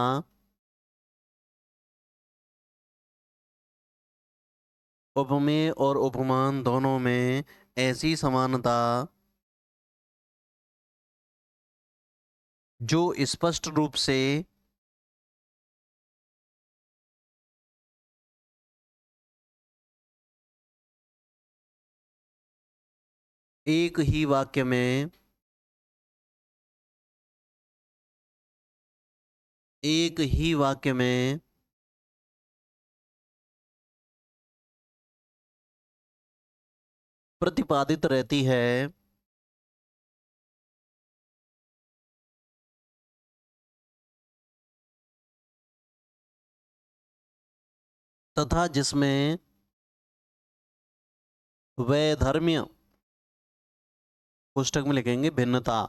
उपमेय और उपमान दोनों में ऐसी समानता जो स्पष्ट रूप से एक ही वाक्य में प्रतिपादित रहती है तथा जिसमें वैधर्म्य, पुस्तक में लिखेंगे भिन्नता,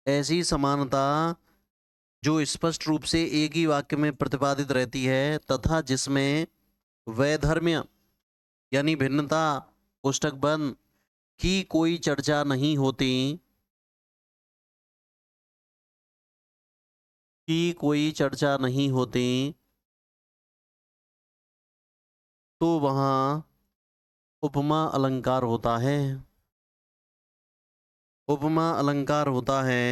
ऐसी समानता जो स्पष्ट रूप से एक ही वाक्य में प्रतिपादित रहती है तथा जिसमें वैधर्म्य यानी भिन्नता, पुस्तक बंद, की कोई चर्चा नहीं होती, की कोई चर्चा नहीं होती, तो वहाँ उपमा अलंकार होता है। उपमा अलंकार होता है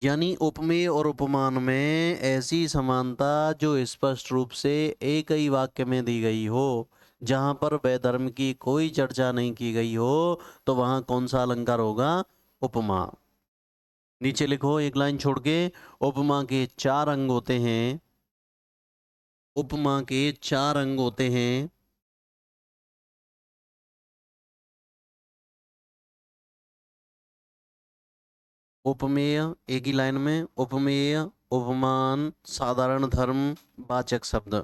यानी उपमेय और उपमान में ऐसी समानता जो स्पष्ट रूप से एक ही वाक्य में दी गई हो, जहां पर वैधर्म की कोई चर्चा नहीं की गई हो, तो वहां कौन सा अलंकार होगा? उपमा। नीचे लिखो एक लाइन छोड़ के, उपमा के चार अंग होते हैं। उपमा के चार अंग होते हैं। उपमेय, एक ही लाइन में, उपमेय, उपमान, साधारण धर्म, वाचक शब्द।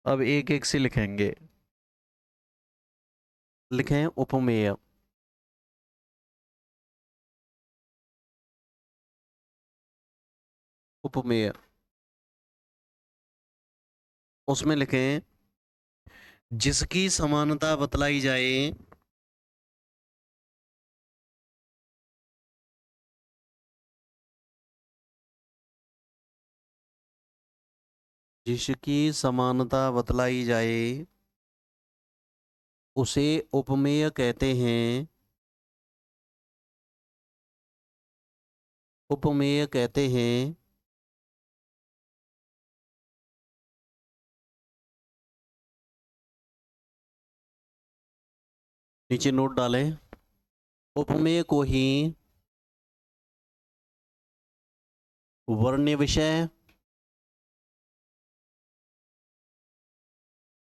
अब एक एक से लिखेंगे। लिखें उपमेय, उपमेय, उसमें लिखें जिसकी समानता बतलाई जाए, जिसकी समानता बतलाई जाए उसे उपमेय कहते हैं। उपमेय कहते हैं। नीचे नोट डालें, उपमेय को ही वर्ण्य विषय,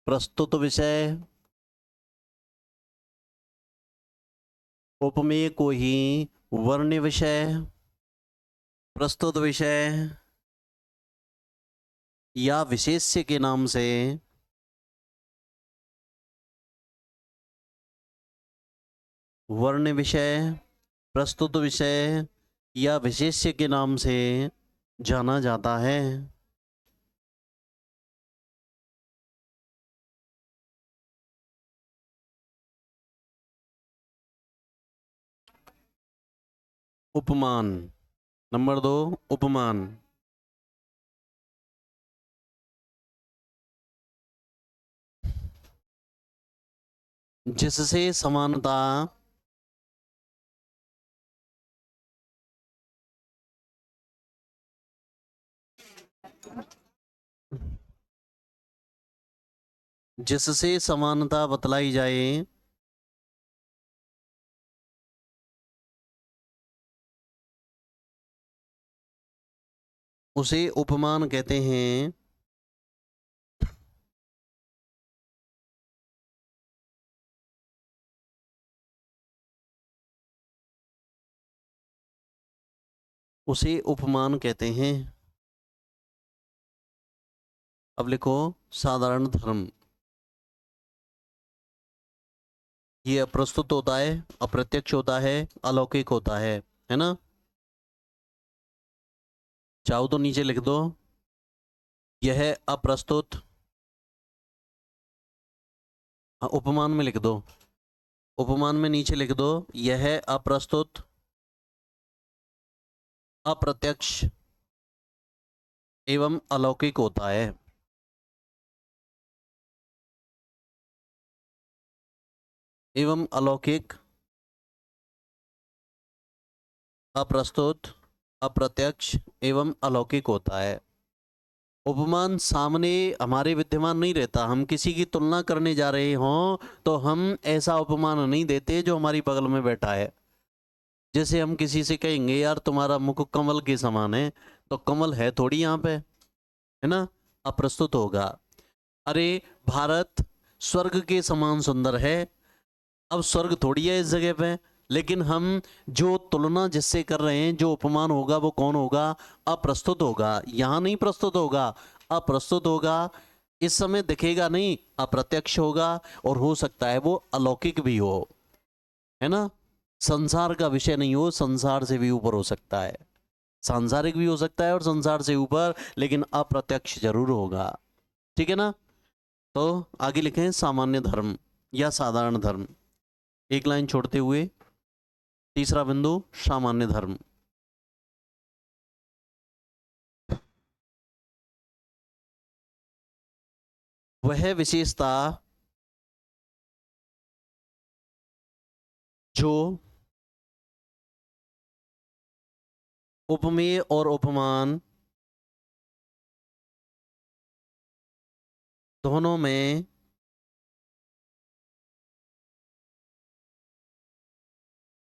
प्रस्तुत विषय, उपमेय को ही वर्ण्य विषय, प्रस्तुत विषय या विशेष्य के नाम से वर्ण विषय, प्रस्तुत विषय या विशेष्य के नाम से जाना जाता है। उपमान, नंबर 2, उपमान। जिससे समानता जिससे समानता बतलाई जाए उसे उपमान कहते हैं। उसे उपमान कहते हैं। अब लिखो साधारण धर्म। ये अप्रस्तुत होता है, अप्रत्यक्ष होता है, अलौकिक होता है ना। चाहो तो नीचे लिख दो, यह अप्रस्तुत, उपमान में लिख दो, उपमान में नीचे लिख दो, यह अप्रस्तुत, अप्रत्यक्ष एवं अलौकिक होता है। एवं अलौकिक, अप्रस्तुत, अप्रत्यक्ष एवं अलौकिक होता है। उपमान सामने हमारे विद्यमान नहीं रहता। हम किसी की तुलना करने जा रहे हों तो हम ऐसा उपमान नहीं देते जो हमारी बगल में बैठा है। जैसे हम किसी से कहेंगे यार तुम्हारा मुख कमल के समान है, तो कमल है थोड़ी यहाँ पे, है ना, अप्रस्तुत होगा। अरे भारत स्वर्ग के समान सुंदर है, अब स्वर्ग थोड़ी है इस जगह पे, लेकिन हम जो तुलना जिससे कर रहे हैं, जो उपमान होगा वो कौन होगा, अप्रस्तुत होगा। यहाँ नहीं प्रस्तुत होगा, अप्रस्तुत होगा। इस समय दिखेगा नहीं, अप्रत्यक्ष होगा, और हो सकता है वो अलौकिक भी हो, है ना। संसार का विषय नहीं हो, संसार से भी ऊपर हो सकता है, सांसारिक भी हो सकता है और संसार से ऊपर, लेकिन अप्रत्यक्ष जरूर होगा। ठीक है ना। तो आगे लिखें सामान्य धर्म या साधारण धर्म, एक लाइन छोड़ते हुए तीसरा बिंदु सामान्य धर्म। वह विशेषता जो उपमेय और उपमान दोनों में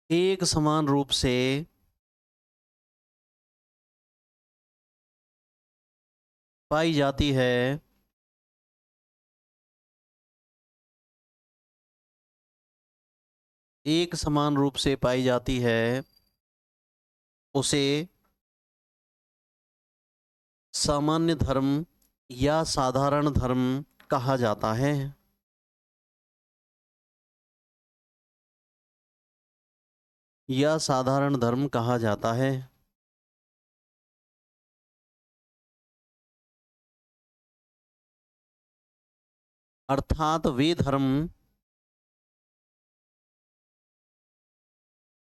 एक समान रूप से पाई जाती है, एक समान रूप से पाई जाती है, उसे सामान्य धर्म या साधारण धर्म कहा जाता है। या साधारण धर्म कहा जाता है। अर्थात वे धर्म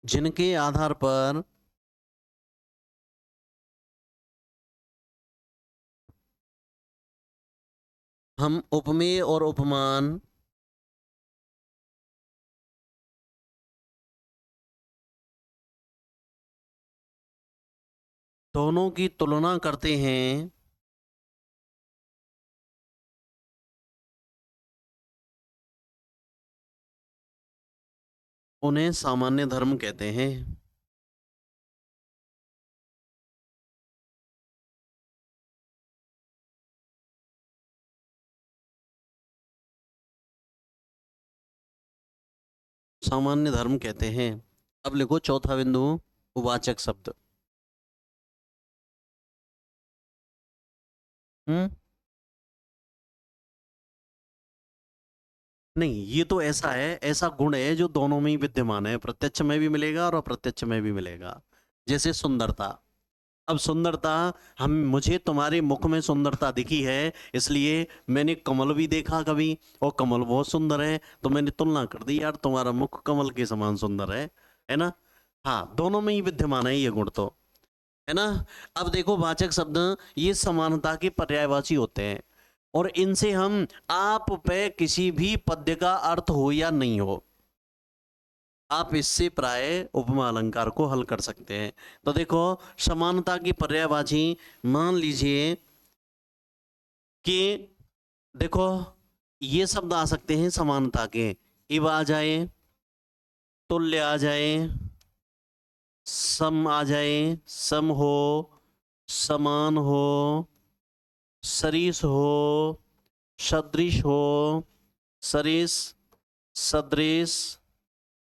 जिनके आधार पर हम उपमेय और उपमान दोनों की तुलना करते हैं, उन्हें सामान्य धर्म कहते हैं। सामान्य धर्म कहते हैं। अब लिखो चौथा बिंदु, वाचक शब्द। नहीं, ये तो ऐसा है, ऐसा गुण है जो दोनों में ही विद्यमान है, प्रत्यक्ष में भी मिलेगा और अप्रत्यक्ष में भी मिलेगा। जैसे सुंदरता। अब सुंदरता, हम मुझे तुम्हारे मुख में सुंदरता दिखी है, इसलिए मैंने कमल भी देखा कभी, और कमल बहुत सुंदर है, तो मैंने तुलना कर दी यार तुम्हारा मुख कमल के समान सुंदर है ना। हाँ, दोनों में ही विद्यमान है ये गुण तो, है ना। अब देखो वाचक शब्द ये समानता के पर्यायवाची होते हैं, और इनसे हम आप पे किसी भी पद्य का अर्थ हो या नहीं हो, आप इससे प्राय उपमा अलंकार को हल कर सकते हैं। तो देखो समानता की पर्यायवाची, मान लीजिए कि देखो ये शब्द आ सकते हैं समानता के, इव आ जाए, तुल्य आ जाए, सम आ जाए, सम हो, समान हो, सरिस हो, सदृश हो, सरिस, सदृश,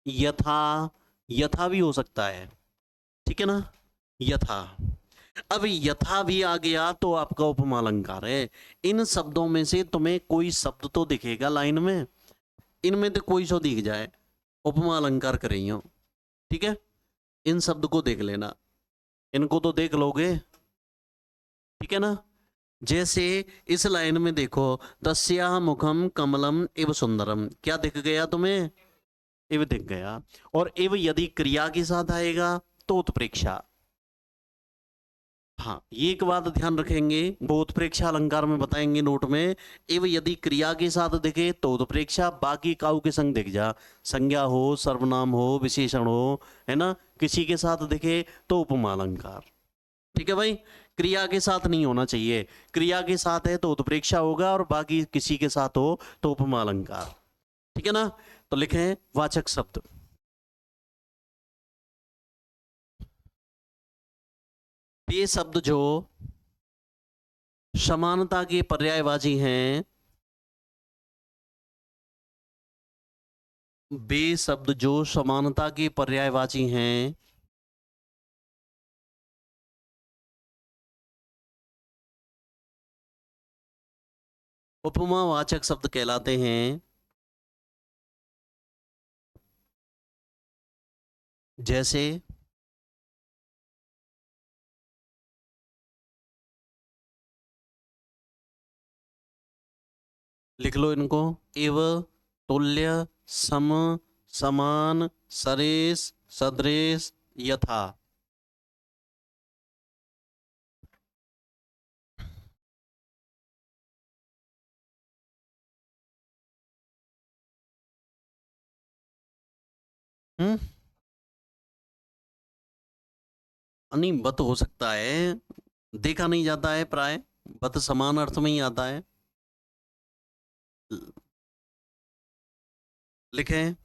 यथा, यथा भी हो सकता है, ठीक है ना, यथा। अब यथा भी आ गया तो आपका उपमा अलंकार है। इन शब्दों में से तुम्हें कोई शब्द तो दिखेगा लाइन में, इनमें तो कोई सो दिख जाए, उपमा अलंकार कर रही हो, ठीक है। इन शब्द को देख लेना, इनको तो देख लोगे, ठीक है ना। जैसे इस लाइन में देखो, तस्या मुखम कमलम इव सुंदरम, क्या दिख गया तुम्हें, इव दिख गया। और इव यदि क्रिया के साथ आएगा तो उत्प्रेक्षा। हाँ, ये एक बात ध्यान रखेंगे, वो उत्प्रेक्षा अलंकार में बताएंगे नोट में। इव यदि क्रिया के साथ दिखे तो उत्प्रेक्षा, बाकी काऊ के संग दिख जा, संज्ञा हो, सर्वनाम हो, विशेषण हो, है ना, किसी के साथ दिखे तो उपमा अलंकार, ठीक है भाई। क्रिया के साथ नहीं होना चाहिए, क्रिया के साथ है तो उत्प्रेक्षा होगा, और बाकी किसी के साथ हो तो उपमा अलंकार, ठीक है ना। तो लिखें वाचक शब्द। ये शब्द जो समानता के पर्यायवाची हैं, वे शब्द जो समानता के पर्यायवाची हैं, उपमावाचक शब्द कहलाते हैं। जैसे लिख लो इनको, इव, तुल्य, सम, समान, सरेस, सदृश, यथा। हम्म, नहीं बत हो सकता है, देखा नहीं जाता है प्राय, बत समान अर्थ में ही आता है। लिखें,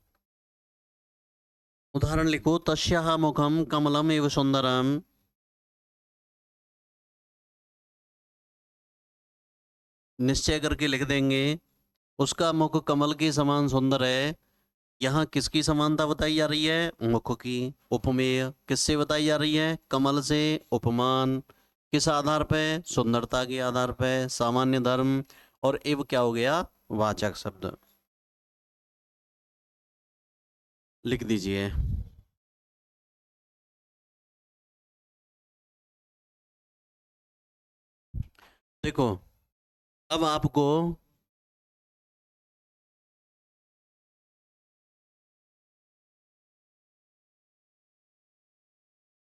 उदाहरण लिखो, तस्याः मुखम कमलम एव सुंदरम, निश्चय करके लिख देंगे, उसका मुख कमल के समान सुंदर है। यहाँ किसकी समानता बताई जा रही है, मुख की। उपमेय किससे बताई जा रही है, कमल से। उपमान किस आधार पे, सुंदरता के आधार पे, सामान्य धर्म। और इव क्या हो गया, वाचक शब्द। लिख दीजिए। देखो, अब आपको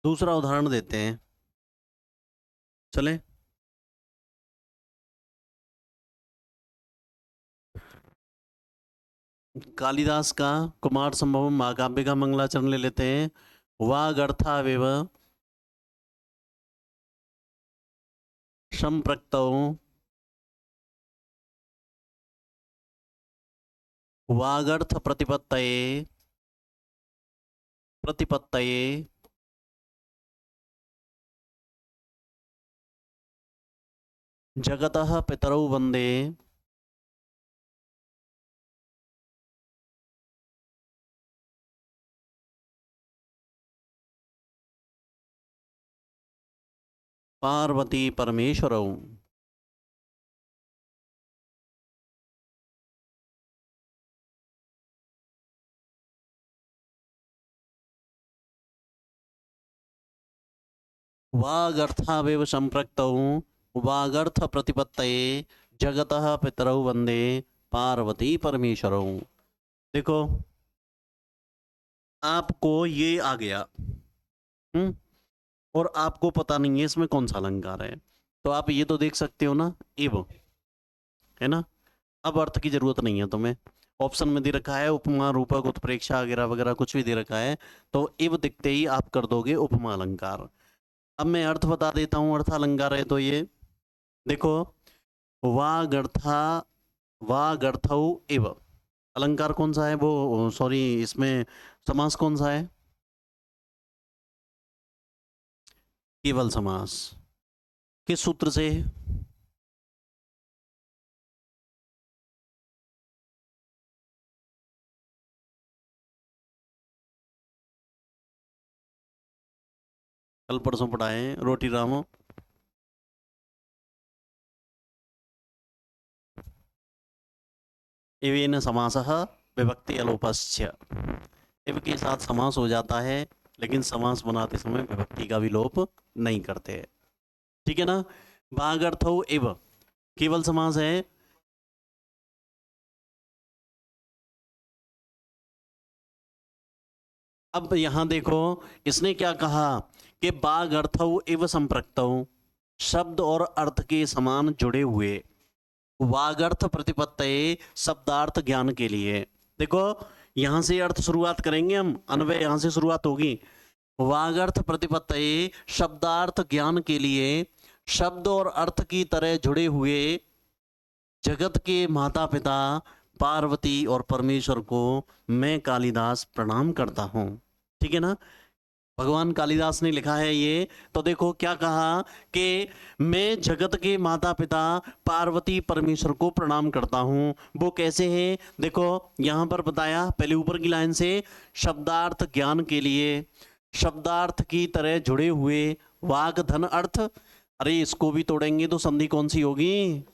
दूसरा उदाहरण देते हैं, चले। कालिदास का कुमार संभवम महाकाव्य का मंगलाचरण ले लेते हैं। वागर्थावेव संप्रक्तौ वागर्थ प्रतिपत्तये प्रतिपत्तये जगतः पितरौ वंदे पार्वती परमेश्वरौ। वागर्थावेव संप्रक्तौ वागर्थ प्रतिपत्तये जगतः पितरौ वंदे पार्वती परमेश्वरौ। देखो, आपको ये आ गया, और आपको पता नहीं है इसमें कौन सा अलंकार है, तो आप ये तो देख सकते हो ना, इव, है ना। अब अर्थ की जरूरत नहीं है तुम्हें, ऑप्शन में दे रखा है उपमा, रूपक, उत्प्रेक्षा वगैरह वगैरह कुछ भी दे रखा है, तो इव दिखते ही आप कर दोगे उपमा अलंकार। अब मैं अर्थ बता देता हूँ, अर्थ अलंकार है तो ये देखो, वागर्था वागर्थौ इव। अलंकार कौन सा है वो, सॉरी, इसमें समास कौन सा है? केवल समास। किस सूत्र से? कल परसों पढ़ाए रोटी रामो। इवेन समासः विभक्ति अलोपस्य। इव के साथ समास हो जाता है, लेकिन समास बनाते समय विभक्ति का भी लोप नहीं करते। ठीक है ना? भागर्थौ इव केवल समास है। अब यहां देखो, इसने क्या कहा कि बाग अर्थौ इव संप्रक्तौ, शब्द और अर्थ के समान जुड़े हुए, वागर्थ प्रतिपत्तये शब्दार्थ ज्ञान के लिए। देखो, यहां से अर्थ शुरुआत करेंगे हम, अन्वय यहां से शुरुआत होगी। वागर्थ प्रतिपत्तये शब्दार्थ ज्ञान के लिए, शब्द और अर्थ की तरह जुड़े हुए जगत के माता पिता पार्वती और परमेश्वर को मैं कालिदास प्रणाम करता हूँ। ठीक है ना? भगवान कालिदास ने लिखा है ये। तो देखो क्या कहा कि मैं जगत के माता पिता पार्वती परमेश्वर को प्रणाम करता हूँ। वो कैसे हैं? देखो यहाँ पर बताया, पहले ऊपर की लाइन से, शब्दार्थ ज्ञान के लिए, शब्दार्थ की तरह जुड़े हुए, वाग धन अर्थ। अरे इसको भी तोड़ेंगे तो संधि कौन सी होगी?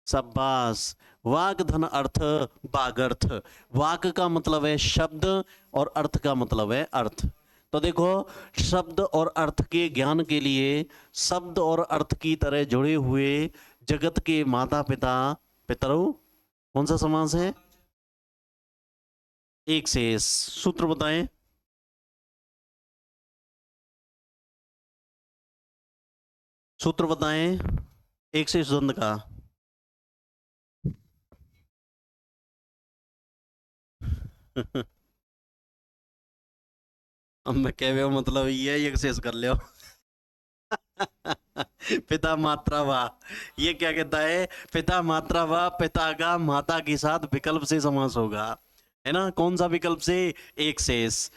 शाबाश। वाग धन अर्थ वागर्थ। वाक का मतलब है शब्द और अर्थ का मतलब है अर्थ। तो देखो, शब्द और अर्थ के ज्ञान के लिए, शब्द और अर्थ की तरह जुड़े हुए जगत के माता पिता, पितरौ, कौन सा समास है? एक से सूत्र बताएं। सूत्र बताएं एक से द्वंद का। अब मैं कह मतलब ये एक शेष कर लियो। पिता मात्रा वाह, ये क्या कहता है? पिता मात्रा वाह, पिता का माता के साथ विकल्प से समास होगा, है ना? कौन सा विकल्प से? एक शेष,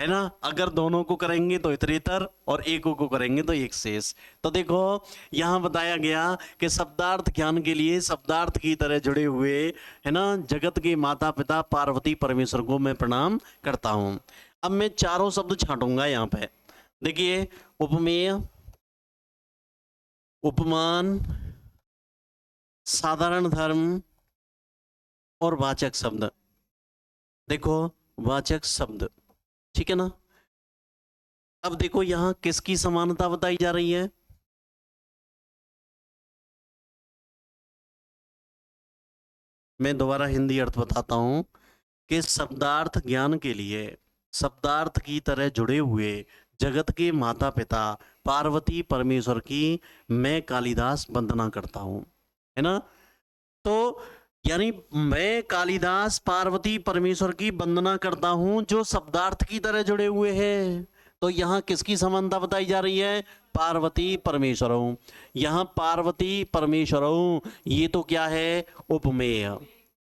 है ना? अगर दोनों को करेंगे तो इतरेतर, और एक को करेंगे तो एक शेष। तो देखो यहां बताया गया कि शब्दार्थ ज्ञान के लिए, शब्दार्थ की तरह जुड़े हुए, है ना, जगत के माता पिता पार्वती परमेश्वर को मैं प्रणाम करता हूं। अब मैं चारों शब्द छांटूंगा यहाँ पे। देखिए, उपमेय, उपमान, साधारण धर्म और वाचक शब्द। देखो, वाचक शब्द, ठीक है ना? अब देखो यहां किसकी समानता बताई जा रही है? मैं दोबारा हिंदी अर्थ बताता हूं कि शब्दार्थ ज्ञान के लिए, शब्दार्थ की तरह जुड़े हुए जगत के माता पिता पार्वती परमेश्वर की मैं कालिदास वंदना करता हूं, है ना? तो यानी मैं कालिदास पार्वती परमेश्वर की वंदना करता हूं जो शब्दार्थ की तरह जुड़े हुए हैं। तो यहां किसकी समानता बताई जा रही है? पार्वती परमेश्वरों। यहां पार्वती परमेश्वरों, ये तो क्या है? उपमेय।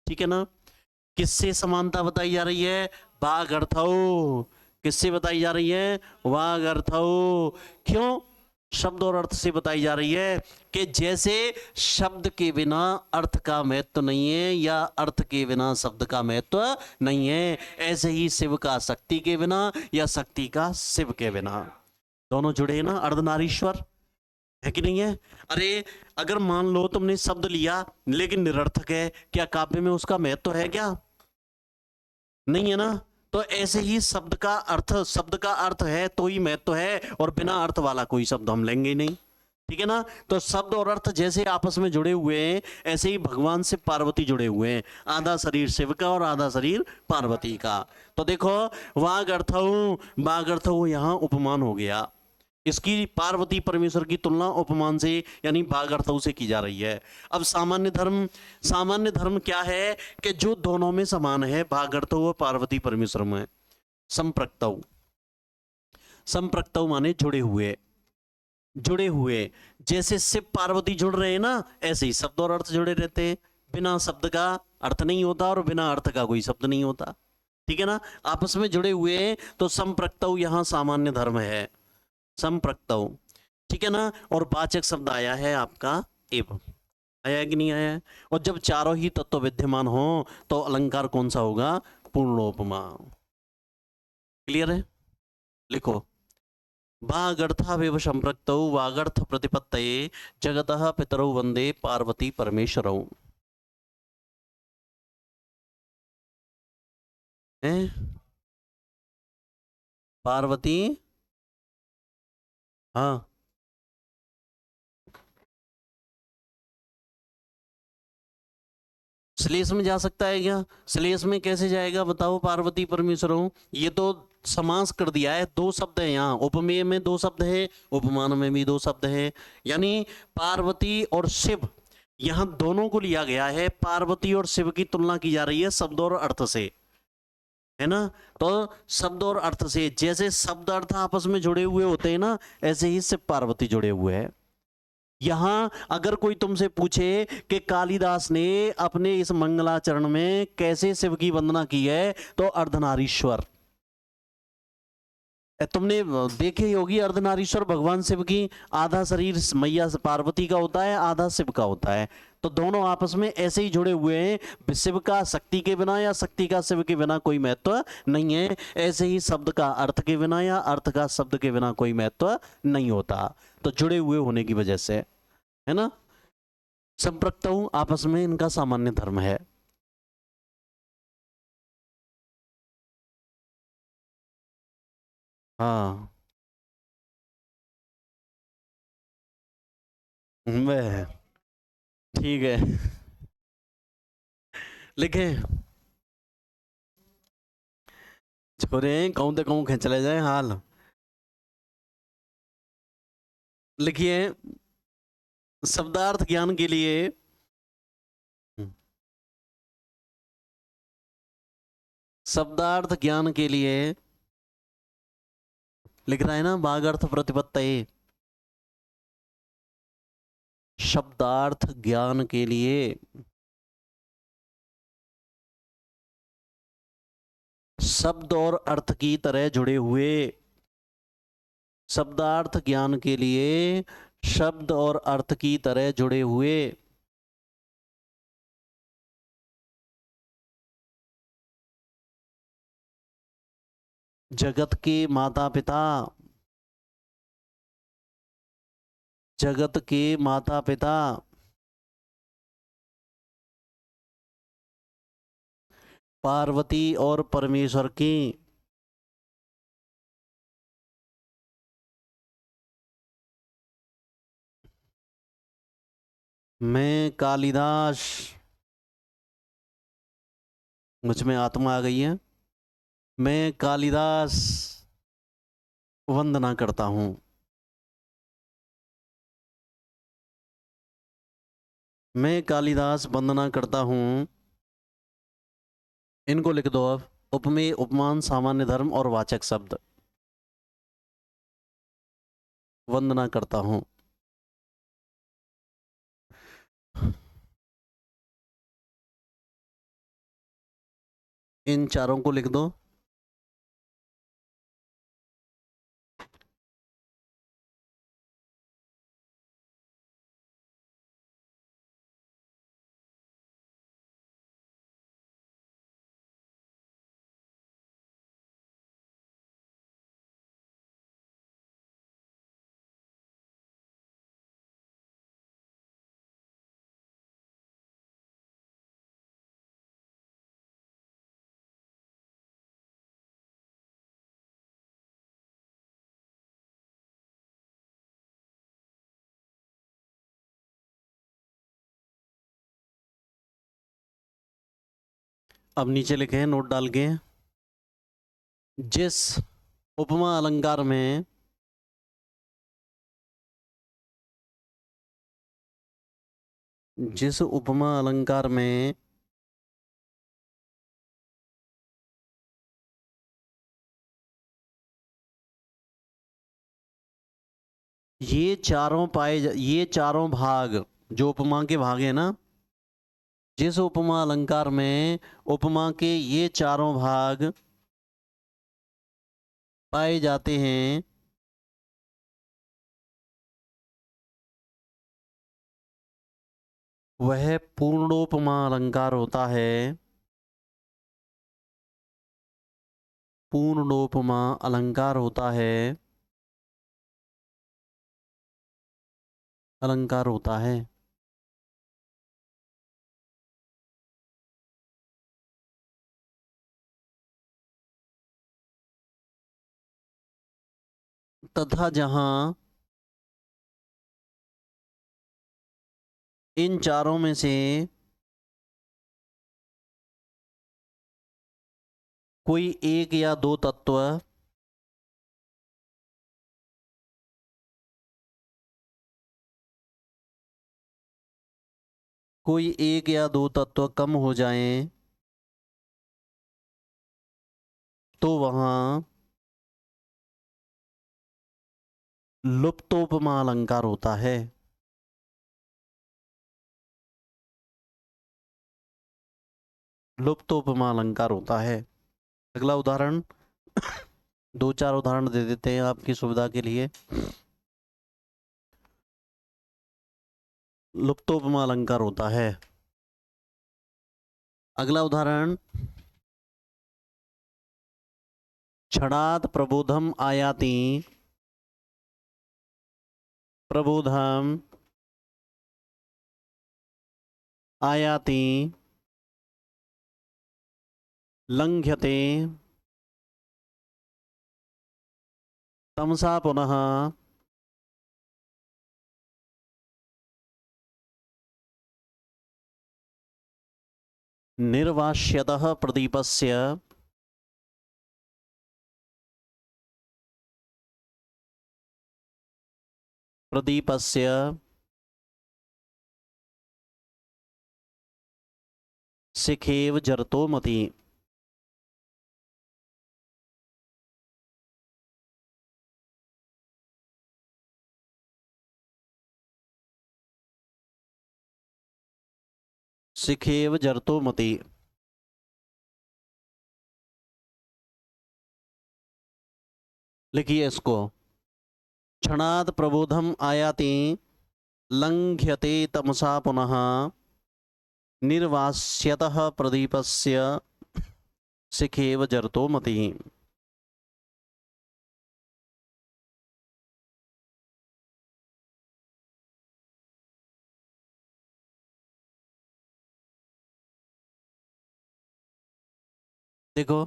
ठीक है ना? किससे समानता बताई जा रही है? वाग अर्थौ। किससे बताई जा रही है? वाग अर्थौ। क्यों शब्द और अर्थ से बताई जा रही है? कि जैसे शब्द के बिना अर्थ का महत्व नहीं है, या अर्थ के बिना शब्द का महत्व नहीं है, ऐसे ही शिव का शक्ति के बिना, या शक्ति का शिव के बिना। दोनों जुड़े हैं ना, अर्धनारीश्वर, है कि नहीं है? अरे अगर मान लो तुमने शब्द लिया लेकिन निरर्थक है, क्या काव्य में उसका महत्व है क्या? नहीं है ना? तो ऐसे ही शब्द का अर्थ, शब्द का अर्थ है तो ही महत्व है, और बिना अर्थ वाला कोई शब्द हम लेंगे ही नहीं। ठीक है ना? तो शब्द और अर्थ जैसे आपस में जुड़े हुए हैं, ऐसे ही भगवान से पार्वती जुड़े हुए हैं। आधा शरीर शिव का और आधा शरीर पार्वती का। तो देखो, वाग अर्थौ, वाग अर्थौ यहां उपमान हो गया। इसकी पार्वती परमेश्वर की तुलना उपमान से, यानी भागार्थों से की जा रही है। अब सामान्य धर्म, सामान्य धर्म क्या है? कि जो दोनों में समान है, भागार्थों व पार्वती परमेश्वर में। संप्रक्तौ, संप्रक्तौ माने जुड़े हुए, जुड़े हुए। जैसे शिव पार्वती जुड़ रहे हैं ना, ऐसे ही शब्द और अर्थ जुड़े रहते हैं। बिना शब्द का अर्थ नहीं होता और बिना अर्थ का कोई शब्द नहीं होता, ठीक है ना, आपस में जुड़े हुए हैं, तो संप्रक्तौ यहाँ सामान्य धर्म है, संप्रक्तौ, ठीक है ना। और वाचक शब्द आया है आपका एवं, आया है कि नहीं आया है। और जब चारों ही तत्व विद्यमान हो तो अलंकार कौन सा होगा, पूर्णोपमा। क्लियर है, लिखो, वागर्थावेव संप्रक्तौ वागर्थ प्रतिपत्तये जगतः पितरौ वंदे पार्वती परमेश्वरौ। पार्वती, हाँ, श्लेष में जा सकता है क्या, श्लेष में कैसे जाएगा बताओ, पार्वती परमेश्वरों, ये तो समास कर दिया है, दो शब्द है यहाँ, उपमेय में दो शब्द है, उपमान में भी दो शब्द है, यानी पार्वती और शिव, यहाँ दोनों को लिया गया है, पार्वती और शिव की तुलना की जा रही है शब्द और अर्थ से, है ना। तो शब्द और अर्थ से, जैसे शब्द अर्थ आपस में जुड़े हुए होते हैं ना, ऐसे ही शिव पार्वती जुड़े हुए हैं। यहां अगर कोई तुमसे पूछे कि कालिदास ने अपने इस मंगलाचरण में कैसे शिव की वंदना की है, तो अर्धनारीश्वर, तुमने देखे होगी अर्धनारीश्वर भगवान शिव की, आधा शरीर मैया पार्वती का होता है, आधा शिव का होता है, तो दोनों आपस में ऐसे ही जुड़े हुए हैं, शिव का शक्ति के बिना या शक्ति का शिव के बिना कोई महत्व नहीं है, ऐसे ही शब्द का अर्थ के बिना या अर्थ का शब्द के बिना कोई महत्व नहीं होता, तो जुड़े हुए होने की वजह से, है ना। संप्रक्तौ आपस में इनका सामान्य धर्म है। हाँ, वह ठीक है, लिखे, छोरे कहूं तो कहूं खींच ले जाए हाल, लिखिए, शब्दार्थ ज्ञान के लिए, शब्दार्थ ज्ञान के लिए लिख रहा है ना, वागर्थ प्रतिपत्तये, शब्दार्थ ज्ञान के लिए शब्द और अर्थ की तरह जुड़े हुए, शब्दार्थ ज्ञान के लिए शब्द और अर्थ की तरह जुड़े हुए, जगत के माता पिता, जगत के माता पिता, पार्वती और परमेश्वर की, मैं कालिदास, मुझ में आत्मा आ गई है, मैं कालिदास वंदना करता हूं। मैं कालिदास वंदना करता हूं, इनको लिख दो अब, उपमेय उपमान सामान्य धर्म और वाचक शब्द, वंदना करता हूं। इन चारों को लिख दो। अब नीचे लिखे हैं नोट डाल के, जिस उपमा अलंकार में जिस उपमा अलंकार में ये चारों ये चारों भाग जो उपमा के भाग है ना, जिस उपमा अलंकार में उपमा के ये चारों भाग पाए जाते हैं वह पूर्णोपमा अलंकार होता है। पूर्णोपमा अलंकार होता है, अलंकार होता है। तथा जहां इन चारों में से कोई एक या दो तत्व कोई एक या दो तत्व कम हो जाएं तो वहां लुप्तोपमा अलंकार होता है। लुप्तोपमा अलंकार होता है। अगला उदाहरण दो चार उदाहरण दे देते हैं आपकी सुविधा के लिए। लुप्तोपमा अलंकार होता है। अगला उदाहरण क्षणात् प्रबोधम आयाति। प्रबोधम आयाति लंघ्यते तमसा पुनः निर्वास्यतः प्रदीपस्य प्रदीपस्य शिखेव जरतो मति। शिखेव जरतो मति। लिखिए इसको। क्षणात् प्रबोधम आयाति लंघ्यते तमसा पुनः निर्वास्यतः प्रदीपस्य शिखेव जरतो मति। देखो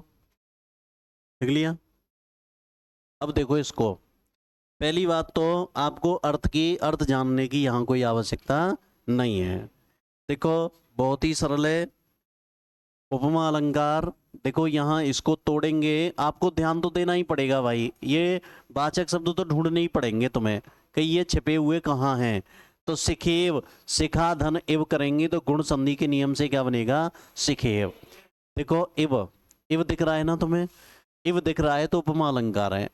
लिख लिया। अब देखो इसको। पहली बात तो आपको अर्थ जानने की यहाँ कोई आवश्यकता नहीं है। देखो बहुत ही सरल है। उपमा अलंकार देखो यहाँ इसको तोड़ेंगे, आपको ध्यान तो देना ही पड़ेगा भाई। ये वाचक शब्द तो ढूंढने ही पड़ेंगे तुम्हें कि ये छिपे हुए कहाँ हैं। तो सिखेव, सिखा धन इव करेंगे तो गुण संधि के नियम से क्या बनेगा? सिखेव। देखो इव, इव दिख रहा है ना तुम्हें? इव दिख रहा है तो उपमा अलंकार है।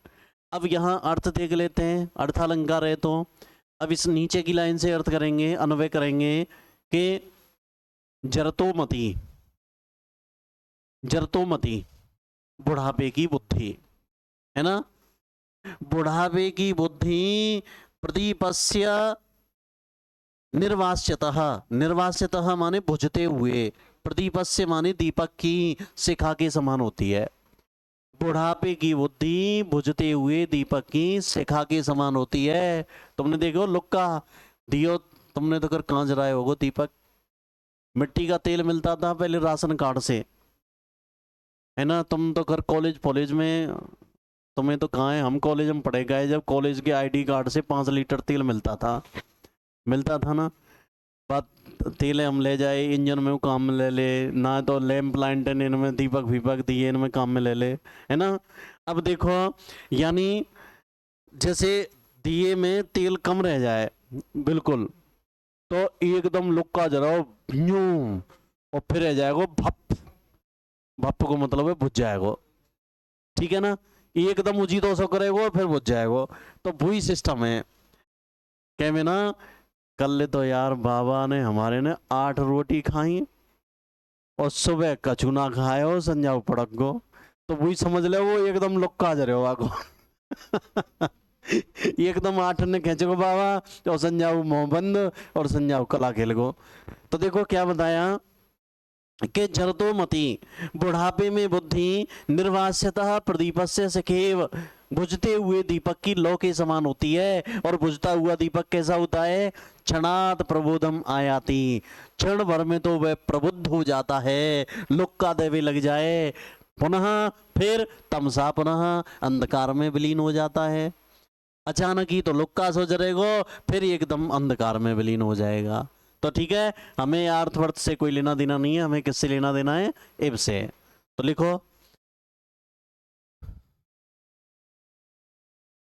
अब यहाँ अर्थ देख लेते हैं। अर्थालंकार है तो अब इस नीचे की लाइन से अर्थ करेंगे, अन्वय करेंगे कि जरतोमति, जरतोमति बुढ़ापे की बुद्धि, है ना? बुढ़ापे की बुद्धि प्रदीपस्य निर्वास्यतः, निर्वास्यतः माने बुझते हुए, प्रदीपस्य माने दीपक की शिखा के समान होती है। बुढ़ापे की बुद्धि बुझते हुए दीपक की शिखा के समान होती है। तुमने देखो लुक्का दियो, तुमने तो कर कहाँ जलाए होगो दीपक। मिट्टी का तेल मिलता था पहले राशन कार्ड से, है ना? तुम तो कर कॉलेज में, तुम्हें तो कहाँ है, हम कॉलेज में पढ़े गए जब कॉलेज के आईडी कार्ड से 5 लीटर तेल मिलता था ना। बात तेल हम ले जाए इंजन में, वो काम में ले ले ना, तो लैंप लाइटन इनमें दीपक फीपक दिए इनमें काम में ले ले, है ना? अब देखो यानी जैसे दिए में तेल कम रह जाए बिल्कुल, तो एकदम लुक्का जलाओ यूं, और फिर रह जाएगा भप। भप को मतलब है बुझ जाएगा, ठीक है ना? एकदम उजी तो सो करेगा फिर बुझ जाएगा। तो वही सिस्टम है। कह में ना कल तो यार बाबा ने हमारे ने 8 रोटी खाई, और सुबह कछु ना खाए हो संजाओ पड़क गो, तो वही समझ ले वो एकदम लुक्का जा रहे हो आगो। एकदम आठ ने खेच गो बाबा और संजाओ मोह बंद और संजाओ कला खेल गो। तो देखो क्या बताया कि जरतो मति बुढ़ापे में बुद्धि निर्वास्यतः प्रदीपस्य सखेव, बुझते हुए दीपक की लौ के समान होती है। और बुझता हुआ दीपक कैसा होता है? क्षणात प्रबोधम आयाति, क्षण भर में तो वह प्रबुद्ध हो जाता है, लुक्का देवे लग जाए। पुनः फिर तमसा पुनः अंधकार में विलीन हो जाता है। अचानक ही तो लुक्का सो जरेगो, फिर एकदम अंधकार में विलीन हो जाएगा। तो ठीक है, हमें अर्थवर्थ से कोई लेना देना नहीं है, हमें किससे लेना देना है? इब से। तो लिखो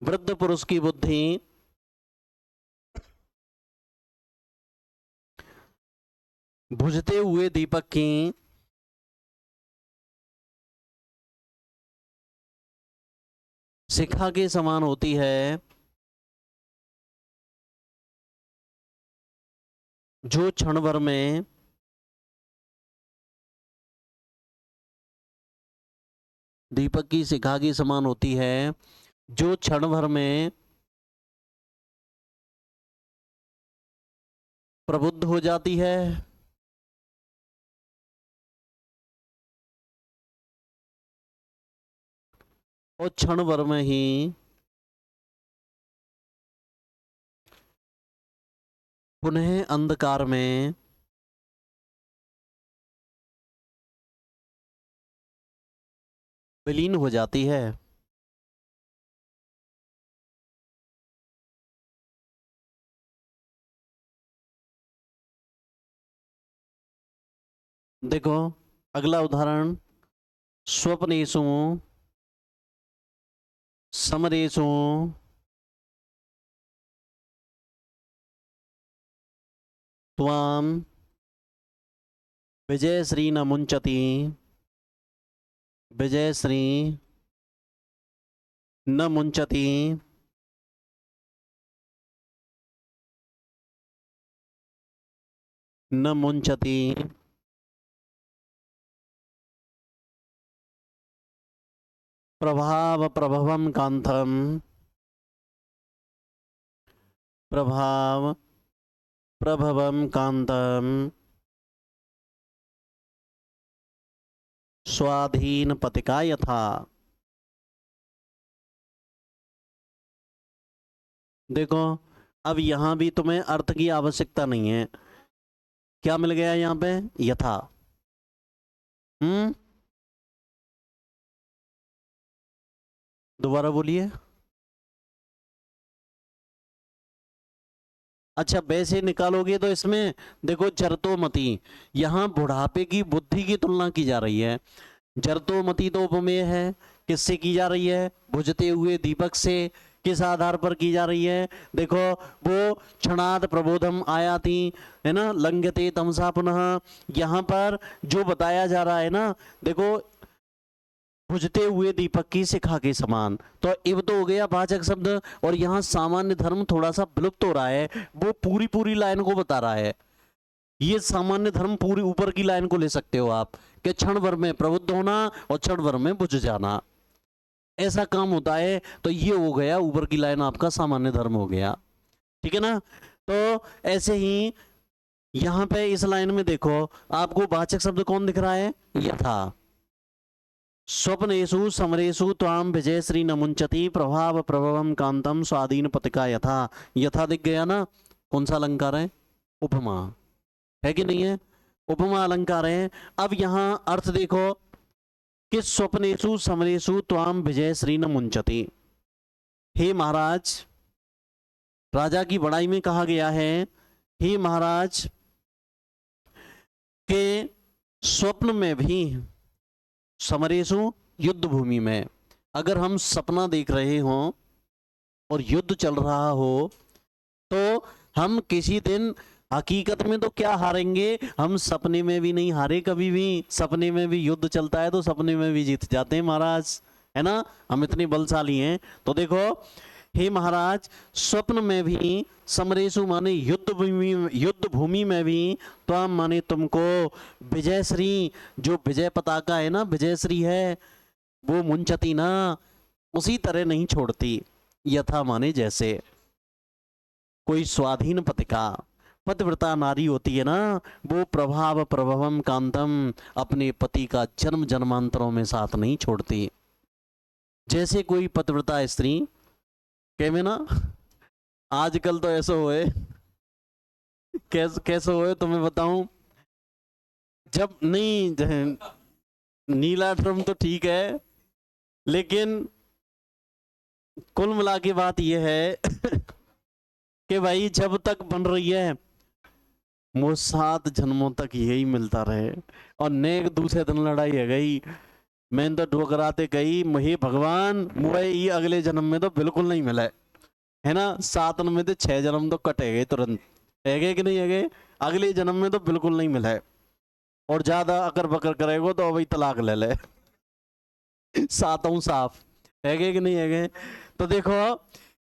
वृद्ध पुरुष की बुद्धि बुझते हुए दीपक की शिखा के समान होती है, जो क्षण भर में दीपक की शिखा के समान होती है, जो क्षण भर में प्रबुद्ध हो जाती है और क्षण भर में ही पुनः अंधकार में विलीन हो जाती है। देखो अगला उदाहरण, स्वप्नेषु समरेषु त्वां विजयश्री न मुंचति, विजयश्री न मुंचति न मुंचति प्रभाव प्रभवम कांतम, प्रभाव प्रभवम कांतम स्वाधीन पतिका यथा। देखो अब यहां भी तुम्हें अर्थ की आवश्यकता नहीं है, क्या मिल गया यहां पे? यथा। दोबारा बोलिए। अच्छा वैसे निकालोगे तो इसमें देखो जरतोमति, यहां बुढ़ापे की बुद्धि की तुलना की जा रही है। जरतोमति तो उपमेय है, किससे की जा रही है? बुझते हुए दीपक से। किस आधार पर की जा रही है? देखो वो क्षणाद प्रबोधम आयाति है ना, लंघते तमसा पुनः। यहां पर जो बताया जा रहा है ना, देखो बुझते हुए दीपक की शिखा के समान, तो इव तो हो गया वाचक शब्द, और यहाँ सामान्य धर्म थोड़ा सा विलुप्त हो रहा है, वो पूरी लाइन को बता रहा है। ये सामान्य धर्म पूरी ऊपर की लाइन को ले सकते हो आप, कि क्षण भर में प्रबुद्ध होना और क्षण भर में बुझ जाना, ऐसा काम होता है। तो ये हो गया ऊपर की लाइन आपका सामान्य धर्म हो गया, ठीक है ना। तो ऐसे ही यहां पे इस लाइन में देखो आपको वाचक शब्द कौन दिख रहा है? यथा। स्वप्नेषु समरेषु त्वाम विजयश्री न मुंचति, प्रभाव प्रभवम कांतम स्वाधीन पतिका यथा। यथा दिख गया ना, कौन सा अलंकार है? उपमा है कि नहीं है? उपमा अलंकार है। अब यहां अर्थ देखो कि स्वप्नेषु समरेषु त्वाम विजयश्री न मुंचति। हे महाराज, राजा की बड़ाई में कहा गया है, हे महाराज के स्वप्न में भी, समरेशु युद्ध भूमि में, अगर हम सपना देख रहे हों और युद्ध चल रहा हो, तो हम किसी दिन हकीकत में तो क्या हारेंगे, हम सपने में भी नहीं हारे कभी भी। सपने में भी युद्ध चलता है तो सपने में भी जीत जाते हैं महाराज, है ना, हम इतने बलशाली हैं। तो देखो हे महाराज, स्वप्न में भी, समरेशु माने युद्ध भूमि में भी, त्वाम माने तुमको, विजयश्री जो विजय पताका है ना, विजयश्री है वो, मुंचती ना उसी तरह नहीं छोड़ती, यथा माने जैसे। कोई स्वाधीन पतिका पतिव्रता नारी होती है ना, वो प्रभाव प्रभवम कांतम अपने पति का जन्म जन्मांतरों में साथ नहीं छोड़ती। जैसे कोई पतिव्रता स्त्री कह में ना, आजकल तो ऐसा होए, कैसे होए तुम्हें बताऊं, जब नहीं नीला ड्रम तो ठीक है, लेकिन कुल मिला के बात यह है कि भाई जब तक बन रही है वो 7 जन्मों तक यही मिलता रहे, और नेक दूसरे दिन लड़ाई है गई, मैं तो डोकराते गई, हे भगवान मुझे ये अगले जन्म में तो बिल्कुल नहीं मिला है ना, 7 में तो 6 जन्म तो कटे गए तुरंत, है गए कि नहीं है गए, अगले जन्म में तो बिल्कुल नहीं मिला है, और ज्यादा अकर बकर करेगो तो अभी तलाक ले ले सातों साफ, है गए कि नहीं है गए। तो देखो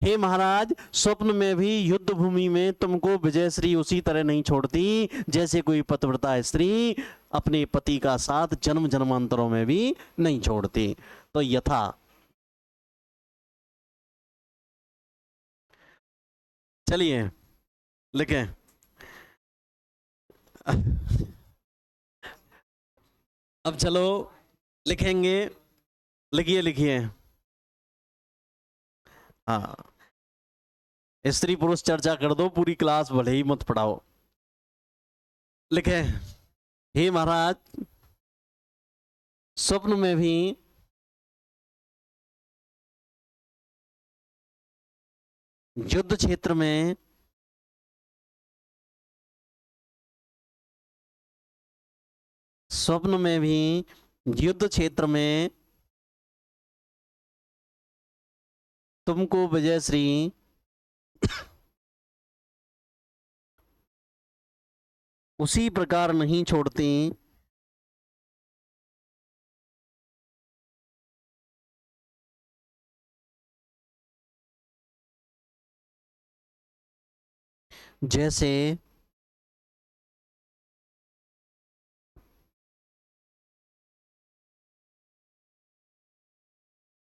हे महाराज, स्वप्न में भी युद्ध भूमि में तुमको विजयश्री उसी तरह नहीं छोड़ती जैसे कोई पतिव्रता स्त्री अपने पति का साथ जन्म जन्मांतरों में भी नहीं छोड़ती। तो यथा, चलिए लिखें, अब चलो लिखेंगे, लिखिए लिखिए। हाँ, स्त्री पुरुष चर्चा कर दो, पूरी क्लास भले ही मत पढ़ाओ। लिखे, हे महाराज, स्वप्न में भी युद्ध क्षेत्र में स्वप्न में भी युद्ध क्षेत्र में तुमको विजयश्री उसी प्रकार नहीं छोड़ती जैसे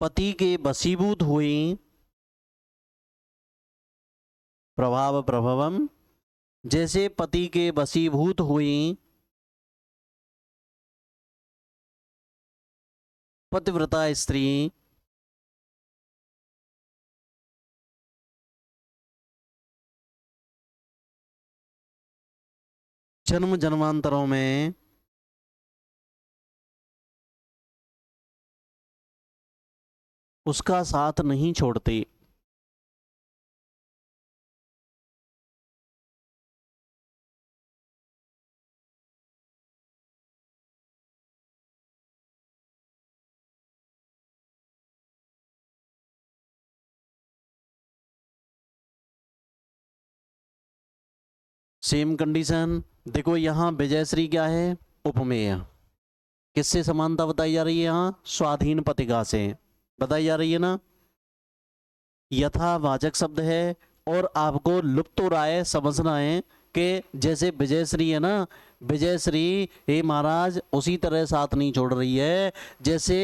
पति के वशीभूत हुई, प्रभाव प्रभवम, जैसे पति के वशीभूत हुई पतिव्रता स्त्री जन्म जन्मांतरों में उसका साथ नहीं छोड़ती। सेम कंडीशन देखो, यहां विजयश्री क्या है, उपमेय, किससे समानता बताई जा रही है, यहां स्वाधीन पतिका से बताई जा रही है ना, यथावाचक शब्द है, और आपको लुप्त हो रहा है, समझना है कि जैसे विजयश्री है ना, विजयश्री हे महाराज उसी तरह साथ नहीं छोड़ रही है जैसे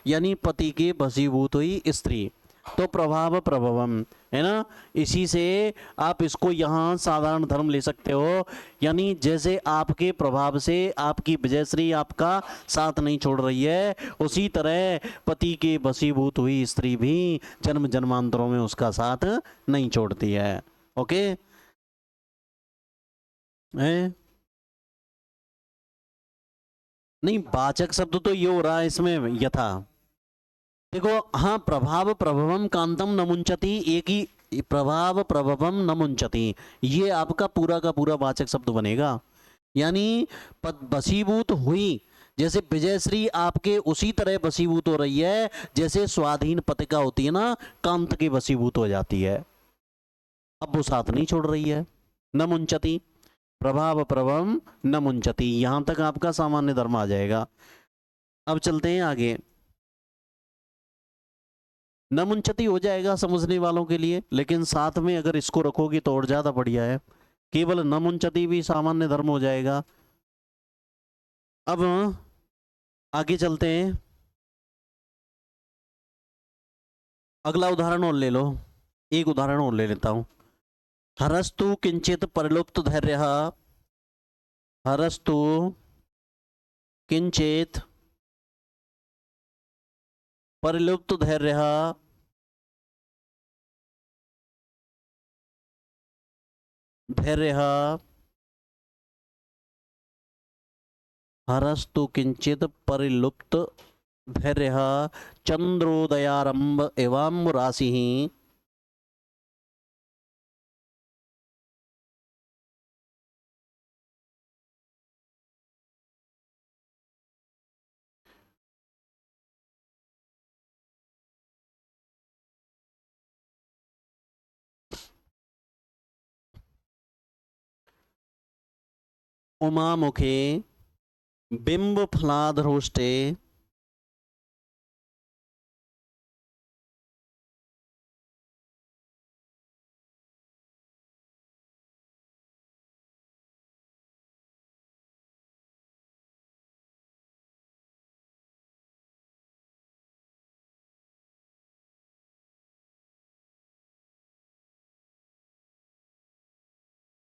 यानी पति के वशीभूत हुई स्त्री। तो प्रभाव प्रभवम है ना, इसी से आप इसको यहाँ साधारण धर्म ले सकते हो, यानी जैसे आपके प्रभाव से आपकी विजयश्री आपका साथ नहीं छोड़ रही है, उसी तरह पति के वशीभूत हुई स्त्री भी जन्म जन्मांतरों में उसका साथ नहीं छोड़ती है। ओके है? नहीं, वाचक शब्द तो ये हो रहा है इसमें यथा, देखो हाँ, प्रभाव प्रभवम कांतम न मुंचती, एक ही प्रभाव प्रभवम न मुंचती, ये आपका पूरा का पूरा वाचक शब्द बनेगा, यानी वशीभूत हुई, जैसे विजयश्री आपके उसी तरह वशीभूत हो रही है जैसे स्वाधीन पतिका होती है ना, कांत के वशीभूत हो जाती है, अब वो साथ नहीं छोड़ रही है। न मुंचती, प्रभाव प्रभवम न मुंचती, यहां तक आपका सामान्य धर्म आ जाएगा। अब चलते हैं आगे। न मुंचती हो जाएगा समझने वालों के लिए, लेकिन साथ में अगर इसको रखोगी तो और ज्यादा बढ़िया है। केवल न मुंचती भी सामान्य धर्म हो जाएगा। अब आगे चलते हैं, अगला उदाहरण और ले लो, एक उदाहरण और ले लेता हूं। हरस्तु किंचित परिलुप्त धैर्य, हरस्तु किंचित परिलुप्त धैर्य, धैर्य, हरस्तु किंचित परिलुप्त धैर्य, चंद्रोदयारंभ एवं राशि। उमा मुखे बिंब फलाधरोष्टे,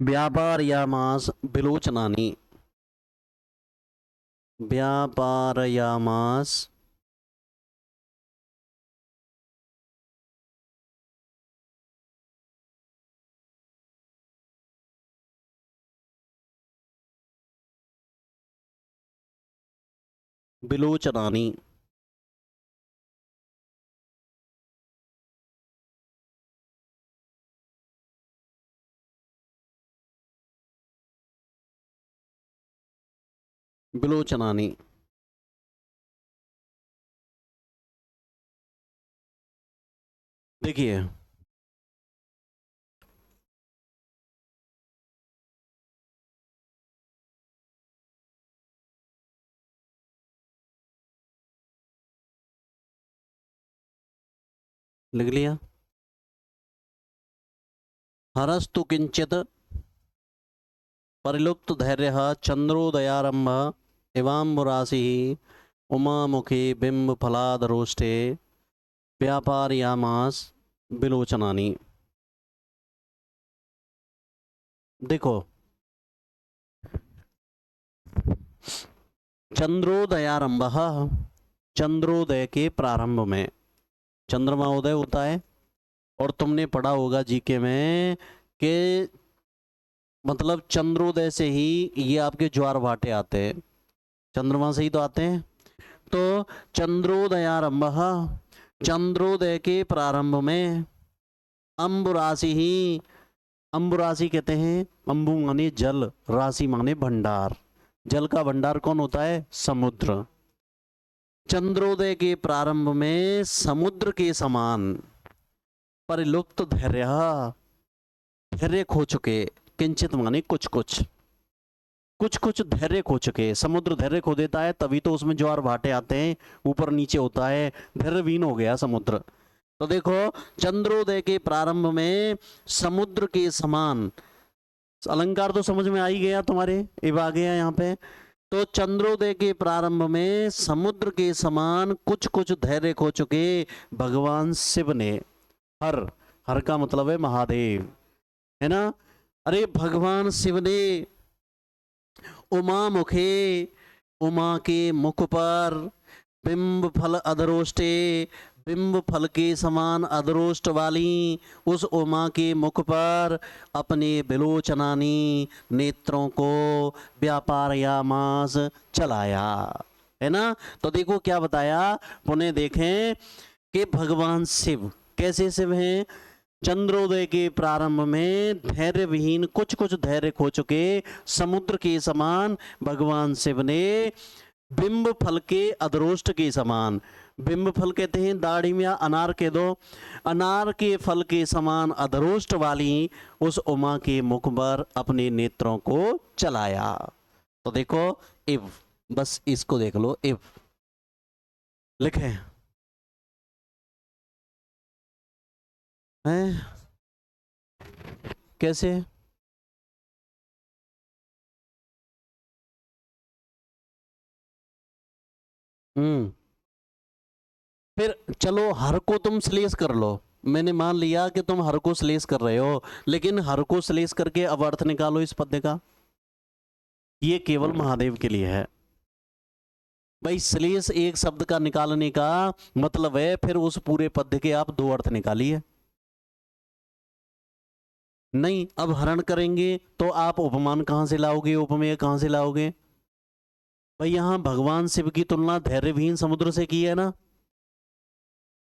व्यापारयामास विलोचनानि, व्यापारयामास विलोचनानि। विलोचनानि, देखिए लिख लिया। हरस्तु किंचित परिलुप्त धैर्य, चंद्रोदयारंभ एवं राशि, उमा मुखे बिंब फलाधरोष्टे, व्यापारयामास विलोचनानि। देखो चंद्रोदयारंभ, चंद्रोदय के प्रारंभ में चंद्रमा उदय होता है, और तुमने पढ़ा होगा जीके में कि मतलब चंद्रोदय से ही ये आपके ज्वार भाटे आते हैं, चंद्रमा से ही तो आते हैं। तो चंद्रोदयारंभ, चंद्रोदय के प्रारंभ में, अम्बु राशि ही, अम्बु राशि कहते हैं, अम्बु माने जल, राशि माने भंडार, जल का भंडार कौन होता है? समुद्र। चंद्रोदय के प्रारंभ में समुद्र के समान परिलुप्त धैर्य, धैर्य खो चुके, किंचित माने कुछ कुछ, कुछ कुछ धैर्य खो चुके। समुद्र धैर्य खो देता है तभी तो उसमें ज्वार भाटे आते हैं, ऊपर नीचे होता है, धैर्यहीन हो गया समुद्र। तो देखो चंद्रोदय के प्रारंभ में समुद्र के समान, अलंकार तो समझ में आ ही गया तुम्हारे, अब आ गया यहाँ पे। तो चंद्रोदय के प्रारंभ में समुद्र के समान कुछ कुछ धैर्य खो चुके भगवान शिव ने, हर, हर का मतलब है महादेव, है ना। अरे भगवान शिव ने उमा मुखे, उमा के मुख पर, बिंब फल अधरोष्टे, बिंब फल के समान अधरोष्ट वाली उस उमा के मुख पर अपने विलोचनानी नेत्रों को व्यापारयामास चलाया, है ना। तो देखो क्या बताया, पुनः देखें कि भगवान शिव कैसे शिव हैं? चंद्रोदय के प्रारंभ में धैर्य विहीन, कुछ कुछ धैर्य खो चुके समुद्र के समान भगवान शिव ने बिंब फल के अधरोष्ट के समान, बिंब फल कहते हैं दाढ़ी में, अनार के दो, अनार के फल के समान अधरोष्ट वाली उस उमा के मुख पर अपने नेत्रों को चलाया। तो देखो इव, बस इसको देख लो, इव लिखे हैं कैसे? फिर चलो हर को तुम श्लेष कर लो, मैंने मान लिया कि तुम हर को श्लेष कर रहे हो, लेकिन हर को श्लेष करके अब अर्थ निकालो इस पद्य का। ये केवल महादेव के लिए है भाई। श्लेष एक शब्द का निकालने का मतलब है फिर उस पूरे पद्य के आप दो अर्थ निकालिए। नहीं, अब हरण करेंगे तो आप उपमान कहां से लाओगे, उपमेय कहां से लाओगे? भाई यहां भगवान शिव की तुलना धैर्यविहीन समुद्र से की है ना,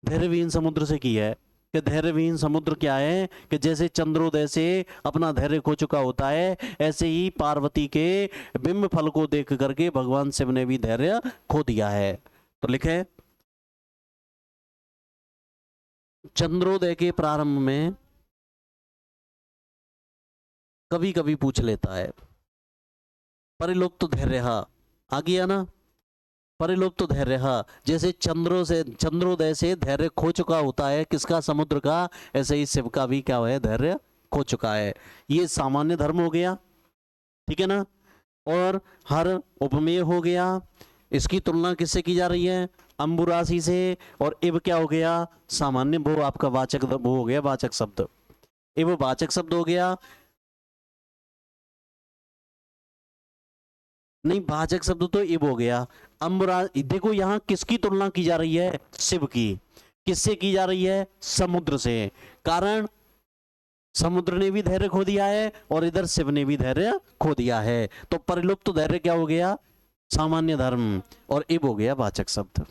धैर्यविहीन समुद्र से की है। कि धैर्यविहीन समुद्र क्या है कि जैसे चंद्रोदय से अपना धैर्य खो चुका होता है, ऐसे ही पार्वती के बिंब फल को देख करके भगवान शिव ने भी धैर्य खो दिया है। तो लिखे चंद्रोदय के प्रारंभ में कभी कभी पूछ लेता है परिलुप्त धैर्य आ गया ना, परिलुप्त धैर्य। जैसे चंद्रोदय से धैर्य खो चुका होता है किसका, समुद्र का, ऐसे ही शिव का भी क्या है, धैर्य खो चुका है। ये सामान्य धर्म हो गया, ठीक है ना। और हर उपमेय हो गया, इसकी तुलना किससे की जा रही है, अंबुराशि से। और इव क्या हो गया, सामान्य, वो आपका वाचक, वो हो गया वाचक शब्द, इव वाचक शब्द हो गया। नहीं, वाचक शब्द तो इब हो गया। अम्बराज, देखो यहां किसकी तुलना की जा रही है, शिव की। किससे की जा रही है, समुद्र से। कारण समुद्र ने भी धैर्य खो दिया है और इधर शिव ने भी धैर्य खो दिया है। तो परिलुप्त धैर्य क्या हो गया, सामान्य धर्म, और इब हो गया वाचक शब्द।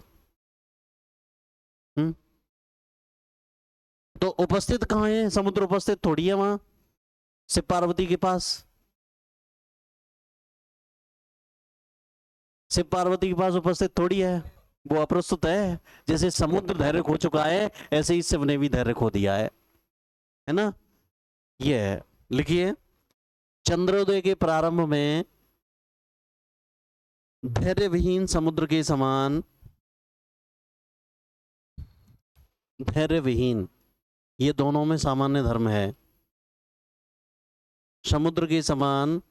तो उपस्थित कहां है, समुद्र उपस्थित थोड़ी है वहां शिव पार्वती के पास, शिव पार्वती के पास उपस्थित थोड़ी है, वो अप्रस्तुत है। जैसे समुद्र धैर्य खो चुका है, ऐसे ही शिव ने भी धैर्य खो दिया है ना। ये है, लिखिए चंद्रोदय के प्रारंभ में धैर्य विहीन समुद्र के समान, धैर्य विहीन, ये दोनों में सामान्य धर्म है। समुद्र के समान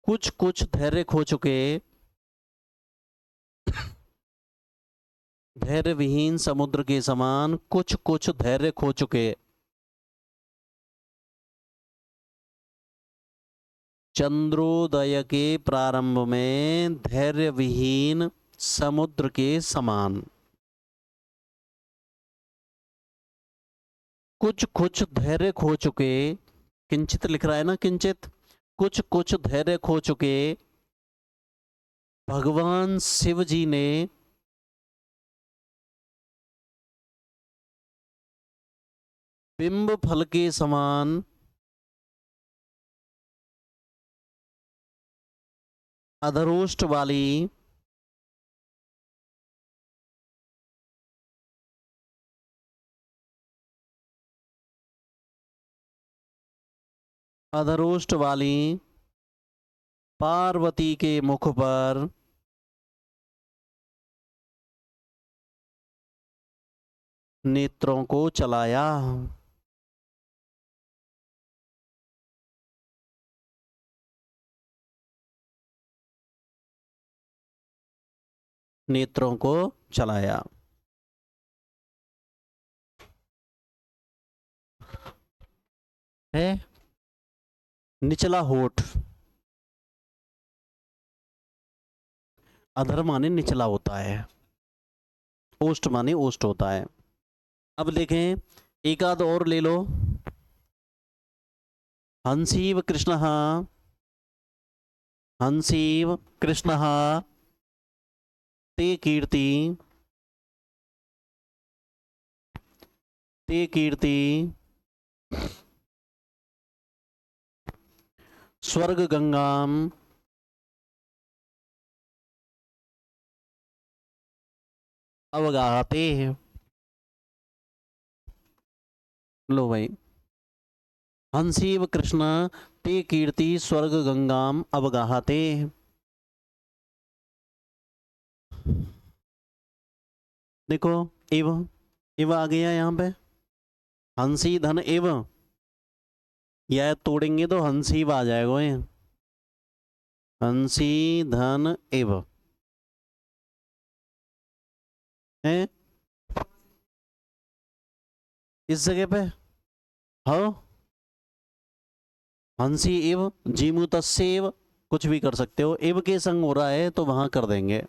कुछ कुछ धैर्य खो चुके, धैर्य विहीन समुद्र के समान कुछ कुछ धैर्य खो चुके चंद्रोदय के प्रारंभ में धैर्य विहीन समुद्र के समान कुछ कुछ धैर्य खो चुके, किंचित लिख रहा है ना, किंचित, कुछ कुछ धैर्य खो चुके भगवान शिव जी ने बिंब फल के समान अधरोष्ट वाली अधरोष्ट वाली पार्वती के मुख पर नेत्रों को चलाया, नेत्रों को चलाया। है निचला होठ, अधर माने निचला होता है, ओष्ठ माने ओष्ठ होता है। अब देखें एक आध और ले लो, हंसीव कृष्ण, हंसीव कृष्ण ते कीर्ति, ते कीर्ति स्वर्ग गंगाम अवगाहते। लो भाई, हंसीव कृष्ण ते कीर्ति स्वर्ग गंगाम अवगाहते। देखो इव, इव आ गया यहां पे, हंसी धन एव, यह तोड़ेंगे तो हंसीव आ जाएगा ये, हंसी धन एव है इस जगह पे। हाँ हंसी एव जीमू तस्सेव, कुछ भी कर सकते हो, एव के संग हो रहा है तो वहां कर देंगे।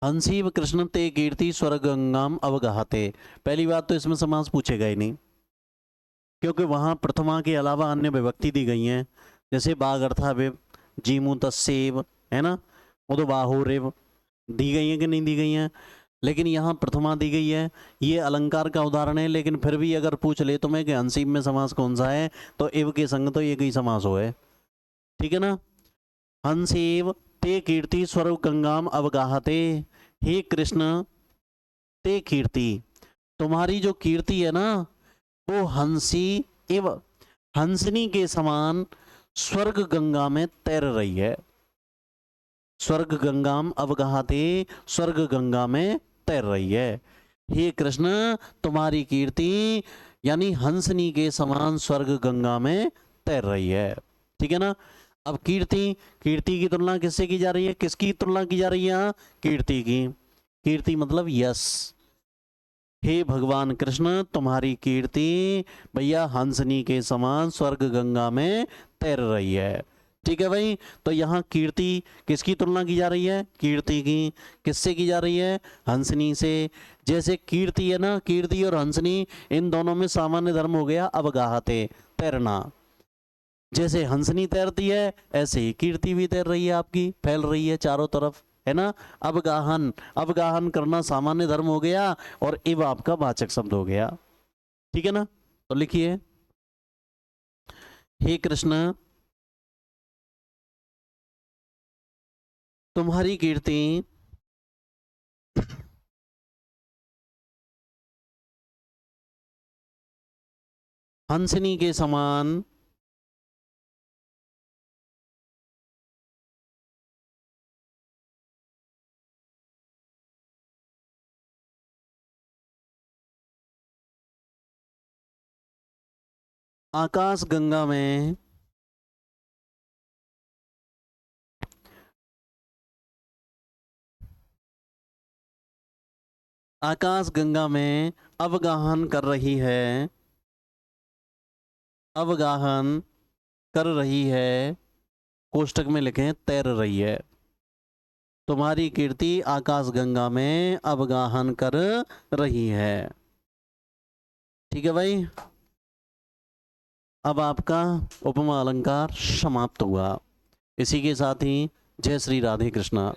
हंसीव कृष्ण ते कीर्ति स्वर्ग गंगाम अवगाहते, पहली बात तो इसमें समास पूछेगा ही नहीं, क्योंकि वहां प्रथमा के अलावा अन्य विभक्ति दी गई हैं, जैसे बाघ अर्थाविव, जीमू तस्सेव, है ना, वो तो बाहुरेव दी गई हैं कि नहीं दी गई हैं, लेकिन यहाँ प्रथमा दी गई है, ये अलंकार का उदाहरण है, लेकिन फिर भी अगर पूछ ले तुम्हें कि हंसीब में समास कौन सा है, तो एव के संग तो ये कई समास हो है, ठीक है ना। हंसेव ते कीर्ति स्वरूप गंगाम अवगाहते, हे कृष्ण ते कीर्ति, तुम्हारी जो कीर्ति है ना वो हंसी एव हंसनी के समान स्वर्ग गंगा में तैर रही है, स्वर्ग गंगाम अवगाहते, स्वर्ग गंगा में तैर रही है। हे कृष्ण तुम्हारी कीर्ति यानी हंसनी के समान स्वर्ग गंगा में तैर रही है, ठीक है ना। अब कीर्ति, कीर्ति की तुलना किससे की जा रही है, किसकी तुलना की जा रही है यहाँ, कीर्ति की, कीर्ति मतलब यश। हे भगवान कृष्ण तुम्हारी कीर्ति भैया हंसनी के समान स्वर्ग गंगा में तैर रही है, ठीक है भाई। तो यहाँ कीर्ति किसकी तुलना की जा रही है, कीर्ति की, किससे की जा रही है, हंसनी से। जैसे कीर्ति है ना, कीर्ति और हंसनी इन दोनों में सामान्य धर्म हो गया अवगाहते, तैरना। जैसे हंसनी तैरती है ऐसे ही कीर्ति भी तैर रही है आपकी, फैल रही है चारों तरफ, है ना। अवगाहन, अवगाहन करना सामान्य धर्म हो गया और इव आपका वाचक शब्द हो गया, ठीक है ना। तो लिखिए, हे कृष्ण तुम्हारी कीर्ति हंसनी के समान आकाश गंगा में आकाश गंगा में अवगाहन कर रही है, अवगाहन कर रही है, कोष्टक में लिखें तैर रही है। तुम्हारी कीर्ति आकाश गंगा में अवगाहन कर रही है, ठीक है भाई। अब आपका उपमा अलंकार समाप्त हुआ। इसी के साथ ही जय श्री राधे कृष्णा।